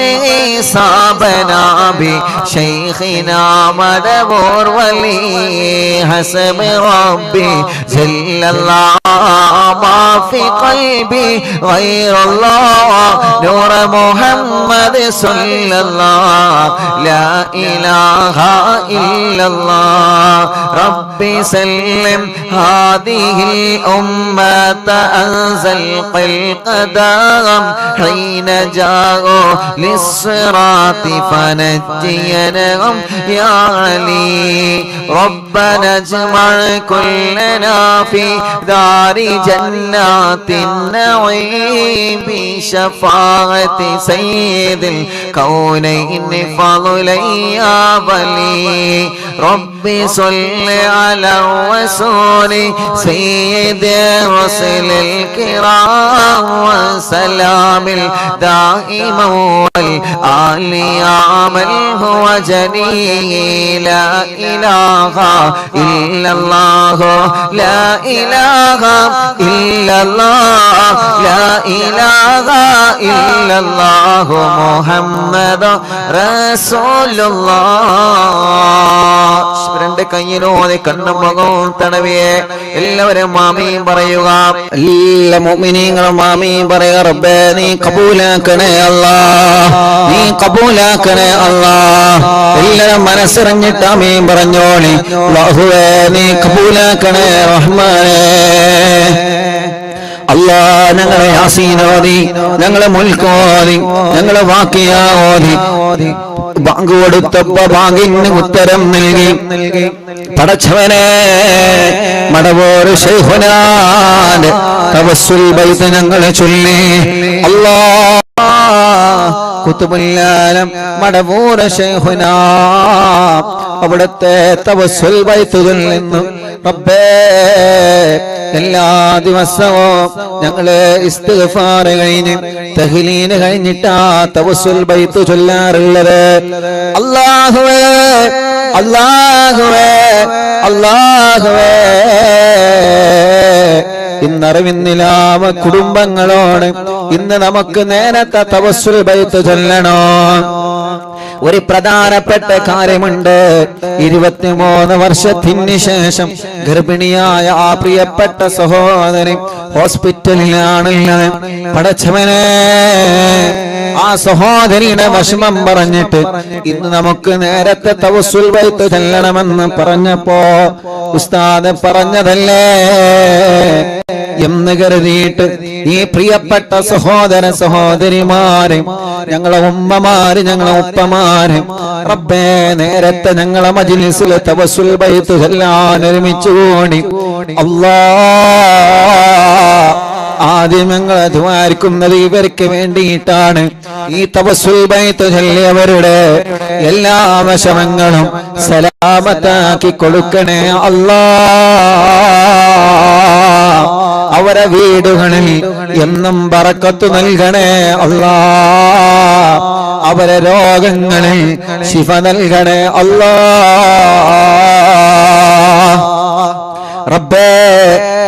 حسابنا بشيخنا مدبور ولي حسب ربي جل الله ما في قلبي غير الله نور محمد صلى الله لا إله إلا الله ربي سلم هذه الأمة أنزل القدام حين جاءوا للصراط فنجينهم يا علي ربنا اجمع كلنا في دار جنات النعيم بشفاعة سيد الكونين فضلا يا ولي ربي صل على الرسول سيد الرسل الكرام وسلام الدائم والآل يا من هو جليل لا إله إلا الله لا إله إلا الله لا إله إلا الله محمد رسول الله രണ്ട് കയ്യിലോടെ കണ്ണും മുഖവും തടവിയെ എല്ലാവരും ആമീൻ പറയുക എല്ലാ മുഅ്മിനീങ്ങളും ആമീൻ പറയുക റബ്ബേ നീ കബൂലാക്കണേ അല്ലാഹ് നീ കബൂലാക്കണേ അല്ലാഹ് എല്ലാവരും മനസ്സറിഞ്ഞിട്ട് ആമീൻ പറഞ്ഞോളി അല്ലാഹുവേ നീ കബൂലാക്കണേ റഹ്മാനേ അല്ലാഹ് ഞങ്ങളെ യാസീൻ ഓതി ഞങ്ങളെ മുൽക്ക് ഓതി ഞങ്ങളെ വാക്കിയ ഓതി ബാങ്ക് കൊടുത്തപ്പോ ബാങ്കിന് ഉത്തരം നൽകി പടച്ചവനെ മടവൂർ ശൈഖുനാന്റെ തവസ്സുൽ ബൈത്ത് ഞങ്ങളെ ചൊല്ലി അല്ലാഹ് കുതുബുല്ലാലം മടവൂർ ശൈഖുനാ അവിടുത്തെ തവസ്സുൽ ബൈത്തിൽ നിന്നും റബ്ബേ എല്ലാ ദിവസവും ഞങ്ങള് ഇസ്തിഗ്ഫാർ കഴിഞ്ഞ് തഹ്ലീൽ കഴിഞ്ഞിട്ടാ തവസ്സുൽ ബൈത്ത് ചൊല്ലാറുള്ളത്. അല്ലാഹുവേ അല്ലാഹുവേ അല്ലാഹുവേ ഇന്നറിവിന്നിലാവ കുടുംബങ്ങളോട് ഇന്ന് നമുക്ക് നേരത്തെ തവസ്സുൽ ബൈത്ത് ചൊല്ലണോ? ഒരു പ്രധാനപ്പെട്ട കാര്യമുണ്ട്. 23 വർഷത്തിന് ശേഷം ഗർഭിണിയായ ആ പ്രിയപ്പെട്ട സഹോദരി ഹോസ്പിറ്റലിലാണുള്ളത്. പടച്ചവനെ, ആ സഹോദരിയുടെ വിഷമം പറഞ്ഞിട്ട് ഇന്ന് നമുക്ക് നേരത്തെ തവസ്സുൽ ബൈത്ത് ചെല്ലണമെന്ന് പറഞ്ഞപ്പോ ഉസ്താദ് പറഞ്ഞതല്ലേ എന്ന് കരുതിയിട്ട് ഈ പ്രിയപ്പെട്ട സഹോദര സഹോദരിമാരെ, ഞങ്ങളെ ഉമ്മമാര്, ഞങ്ങളെ ഉപ്പമാര്, റബ്ബേ നേരത്തെ ഞങ്ങളെ മജ്ലിസിൽ തവസ്സുൽ ബൈത്ത് ചെല്ലാൻ ഒരുമിച്ച് കൂടി. അല്ലാഹ്, ആദ്യം ഞങ്ങൾ ദ്വാരിക്കുന്നത് ഇവർക്ക് വേണ്ടിയിട്ടാണ്. ഈ തവസ്സുൽ ബൈത്ത് ചൊല്ലിയവരുടെ എല്ലാ വിഷമങ്ങളും സലാമത്താക്കി കൊടുക്കണേ അല്ലാഹ്. അവരെ വീടുകളിൽ എന്നും ബറക്കത്ത് നൽകണേ അല്ലാഹ്. അവരെ രോഗങ്ങളിൽ ശിഫ നൽകണേ അല്ലാഹ്. റബ്ബേ,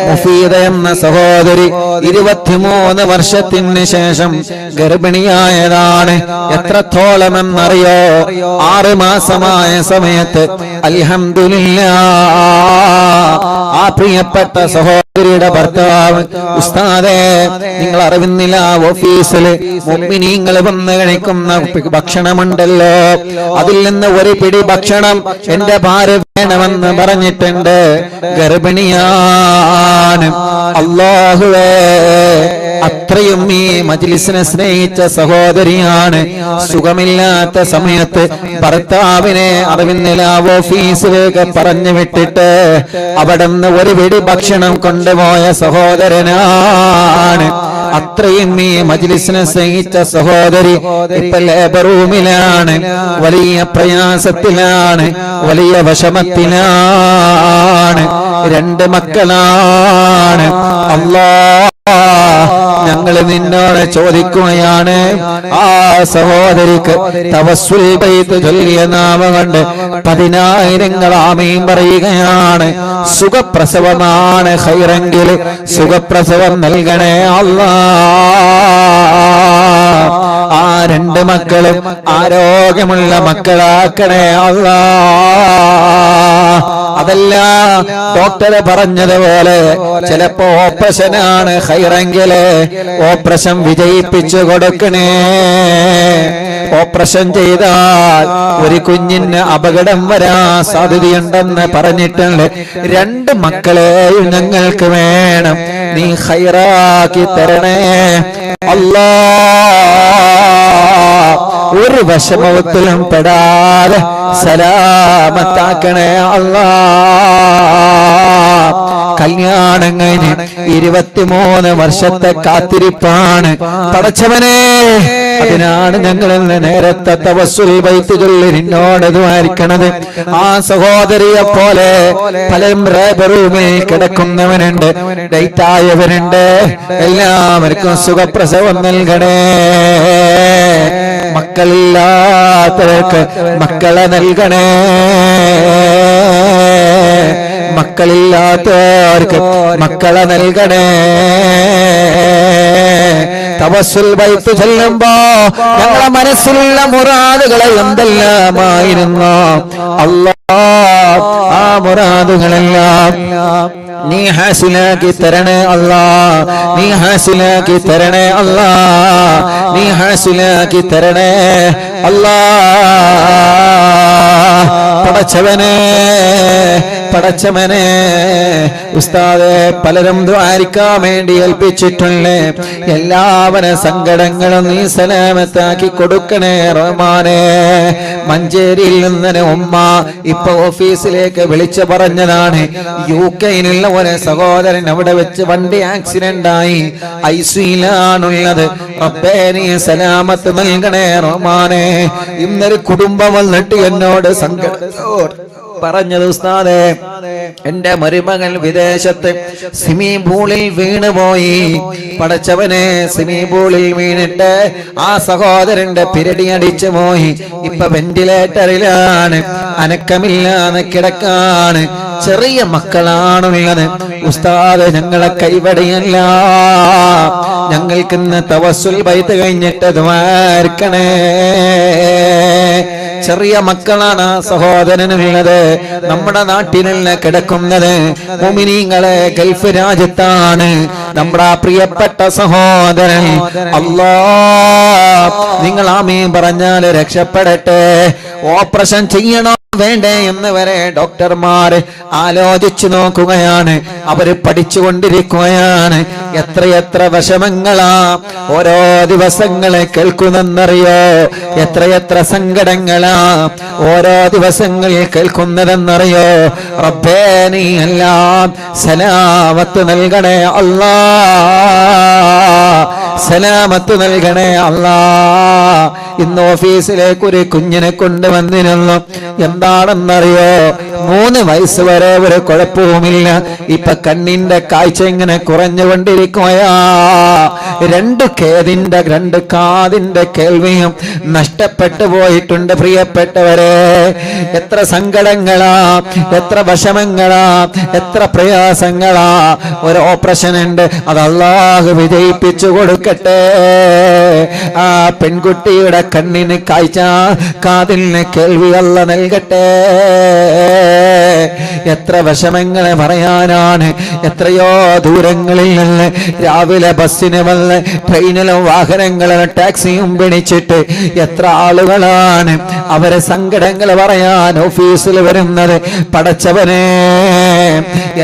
മുഫീദ എന്ന സഹോദരി 23 വർഷത്തിന് ശേഷം ഗർഭിണിയായതാണ്. എത്രത്തോളമെന്നറിയോ? 6 മാസമായ സമയത്ത് അൽഹംദുലില്ലാഹ് ആ പ്രിയപ്പെട്ട സഹോദരിയുടെ ഭർത്താവ്, ഉസ്താദേ നിങ്ങൾ അറിവുന്നില്ല, ഓഫീസില് മുഅ്മിനീങ്ങൾ വന്ന് കഴിക്കുന്ന ഭക്ഷണമുണ്ടല്ലോ, അതിൽ നിന്ന് ഒരു പിടി ഭക്ഷണം എന്റെ ഭാര്യ വേണമെന്ന് പറഞ്ഞിട്ടുണ്ട്. ഗർഭിണിയാണ്. അല്ലാഹുവേ, അത്രയും ഈ മജ്ലിസിനെ സ്നേഹിച്ച സഹോദരിയാണ്. സുഖമില്ലാത്ത സമയത്ത് ഭർത്താവിനെ അറിവിന്നില്ല ഓഫീസിലേക്ക് പറഞ്ഞു വിട്ടിട്ട് അവിടുന്ന് ഒരു പിടി ഭക്ഷണം കൊണ്ടുപോയ സഹോദരനാണ്. അത്രയും ഈ മജ്ലിസിനെ സ്നേഹിച്ച സഹോദരി ഇപ്പൊ ലേബർ റൂമിലാണ്, വലിയ പ്രയാസത്തിലാണ്, വലിയ വിഷമത്തിലാണ്. 2 മക്കളാണ്. അല്ലാഹ്, ഞങ്ങൾ നിന്നോട് ചോദിക്കുകയാണ്, ആ സഹോദരിക്ക് തവസ്സുൽ ബൈത്ത് ചൊല്ലിയ നാമം കൊണ്ട് 10,000 ആമീൻ പറയുകയാണ്. സുഖപ്രസവമാണ്, ഖൈറെങ്കിൽ സുഖപ്രസവം നൽകണേ അല്ലാഹ്. ആ 2 മക്കളും ആരോഗ്യമുള്ള മക്കളാക്കണേ അല്ലാഹ്. അതല്ല, ഡോക്ടർ പറഞ്ഞതുപോലെ ചിലപ്പോ ഓപ്പറേഷനാണ് ഖൈറെങ്കില് ഓപ്പറേഷൻ വിജയിപ്പിച്ചു കൊടുക്കണേ. ഓപ്പറേഷൻ ചെയ്താൽ ഒരു കുഞ്ഞിന് അപകടം വരാൻ സാധ്യതയുണ്ടെന്ന് പറഞ്ഞിട്ടുണ്ട്. 2 മക്കളെയും ഞങ്ങൾക്ക് വേണം, നീ ഖൈറാക്കി തരണേ അല്ലാഹ്. ഒരു വിഷമത്തിലും പെടാതെ സലാമത്താക്കണേ അല്ലാഹ്. കല്യാണം കഴിഞ്ഞ് 23 വർഷത്തെ കാത്തിരിപ്പാണ് പടച്ചവനെ. അതിനാണ് ഞങ്ങൾ നേരത്തെ തവസ്സുൽ ബൈത്ത് ചൊല്ലി നിന്നോട് ദ്വാരിക്കണത്. ആ സഹോദരിയെ പോലെ പലരും റൂമിൽ കിടക്കുന്നവനുണ്ട്, ഡേറ്റ് ആയവരുണ്ട്. എല്ലാവർക്കും സുഖപ്രസവം നൽകണേ. മക്കളില്ലാത്തവർക്ക് മക്കളെ നൽകണേ. മക്കളില്ലാത്തവർക്ക് മക്കളെ നൽകണേ. തവസ്സുൽ ബൈത്ത് ചൊല്ലുമ്പോ ഞങ്ങളെ മനസ്സിലുള്ള മുറാദുകളെ എന്തെല്ലാമായിരുന്നു അല്ലാഹ്, ആ മുറാദുകളെല്ലാം നീ ഹാസിലാക്കി തരണേ അല്ലാഹ്. നീ ഹാസിലാക്കി തരണേ അല്ലാഹ്. നീ ഹാസിലാക്കി തരണേ അല്ലാഹ്. പടച്ചവനെ, പടച്ചവനെ, ഉസ്താദെ പലരും ദ്വാരിക്കാൻ വേണ്ടി ഏൽപ്പിച്ചിട്ടുണ്ട്. എല്ലാവരും സങ്കടങ്ങളും നീ സലാമത്താക്കി കൊടുക്കണേ റഹ്മാനേ. മഞ്ചേരിയിൽ നിന്ന് ഉമ്മ ഇപ്പൊ ഓഫീസിലേക്ക് വിളിച്ചു പറഞ്ഞതാണ്, UK-യിലുള്ള ഒരു സഹോദരൻ അവിടെ വെച്ച് വണ്ടി ആക്സിഡന്റ് ആയി ICUയിലാണുള്ളത്. റബ്ബേ നീ സലാമത്ത് നൽകണേ റഹ്മാനേ. ഇന്നൊരു കുടുംബം വന്നിട്ട് എന്നോട് സങ്കടം പറഞ്ഞത് ഉസ്താദേ, എന്റെ മരുമകൻ വിദേശത്ത് സ്വിമ്മിംഗ് പൂളിൽ വീണുപോയി. പടച്ചവനെ, സ്വിമ്മിംഗ് പൂളിൽ വീണിട്ട് ആ സഹോദരന്റെ പിരടി അടിച്ചു പോയി. ഇപ്പൊ വെന്റിലേറ്ററിലാണ്, അനക്കമില്ലാതെ കിടക്കാണ്. ചെറിയ മക്കളാണുള്ളത്. ഉസ്താദ്, ഞങ്ങളെ കൈവടിയല്ല, ഞങ്ങൾക്ക് ഇന്ന് തവസ്സുൽ ബൈത്ത് കഴിഞ്ഞിട്ട് ദ്വാർക്കണേ. ചെറിയ മക്കളാണ് ആ സഹോദരനുള്ളത്. നമ്മുടെ നാട്ടിലല്ല കിടക്കുന്നത്, മുഅ്മിനീങ്ങളെ ഗൾഫ് രാജ്യത്താണ് നമ്മുടെ ആ പ്രിയപ്പെട്ട സഹോദരൻ. അല്ലാഹ്, നിങ്ങൾ ആമീൻ പറഞ്ഞാൽ രക്ഷപ്പെടട്ടെ. ഓപ്പറേഷൻ ചെയ്യണോ വേണ്ടേ എന്ന് വരെ ഡോക്ടർമാർ ആലോചിച്ചു നോക്കുകയാണ്. അവര് പഠിച്ചുകൊണ്ടിരിക്കുകയാണ്. എത്രയെത്ര വിഷമങ്ങളാ ഓരോ ദിവസങ്ങളെ കേൾക്കുന്നെന്നറിയോ? എത്രയെത്ര സങ്കടങ്ങളാ ഓരോ ദിവസങ്ങളിൽ കേൾക്കുന്നതെന്നറിയോ? റബ്ബേ, നീ എല്ലാം സലാമത്ത് നൽകണേ അല്ലാ, സലാമത്ത് നൽകണേ അല്ലാ. ഇന്ന് ഓഫീസിലേക്ക് ഒരു കുഞ്ഞിനെ കൊണ്ടുവന്നിരുന്നു. എന്താണെന്നറിയോ? 3 വയസ്സ് വരെ ഒരു കുഴപ്പവുമില്ല. ഇപ്പൊ കണ്ണിന്റെ കാഴ്ച ഇങ്ങനെ കുറഞ്ഞുകൊണ്ടിരിക്കുകയാ. 2 കാതിന്റെ കേൾവിയും നഷ്ടപ്പെട്ടു പോയിട്ടുണ്ട്. പ്രിയപ്പെട്ടവരെ, എത്ര സങ്കടങ്ങളാ, എത്ര വിഷമങ്ങളാ, എത്ര പ്രയാസങ്ങളാ. ഒരു ഓപ്പറേഷൻ ഉണ്ട്, അത് അല്ലാഹു വിജയിപ്പിച്ചു കൊടുക്കട്ടെ. ആ പെൺകുട്ടിയുടെ കണ്ണിന് കാഴ്ച, കാതിന് കേൾവി അല്ലാഹു നൽകട്ടെ. എത്ര വിഷമങ്ങളെ പറയാനാണ്. എത്രയോ ദൂരങ്ങളിൽ നിന്ന് രാവിലെ ബസ്സിന് വന്ന് ട്രെയിനിലും വാഹനങ്ങളും ടാക്സിയും പിടിച്ചിട്ട് എത്ര ആളുകളാണ് അവരെ സങ്കടങ്ങൾ പറയാൻ ഓഫീസിൽ വരുന്നത്. പടച്ചവനെ,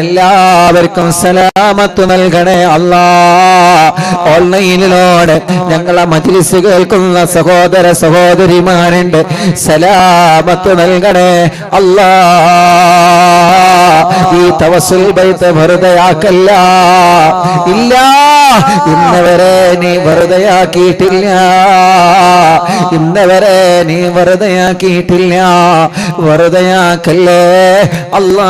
എല്ലാവർക്കും സലാമത്ത് നൽകണേ അല്ലാ. ഓൺലൈനിലൂടെ ഞങ്ങളെ മജ്ലിസ് കേൾക്കുന്ന സഹോദര സഹോദരിമാരുണ്ട്, സലാമത്ത് നൽകണേ അല്ലാ. ഈ തവസ്സുൽ ബൈത്ത് വെറുതെയാക്കല്ല. ഇല്ല, ഇന്നവരെ നീ വെറുതെയാക്കിയിട്ടില്ല, ഇന്നവരെ നീ വെറുതെയാക്കിയിട്ടില്ല. വെറുതെയാക്കല്ലേ അല്ലാ.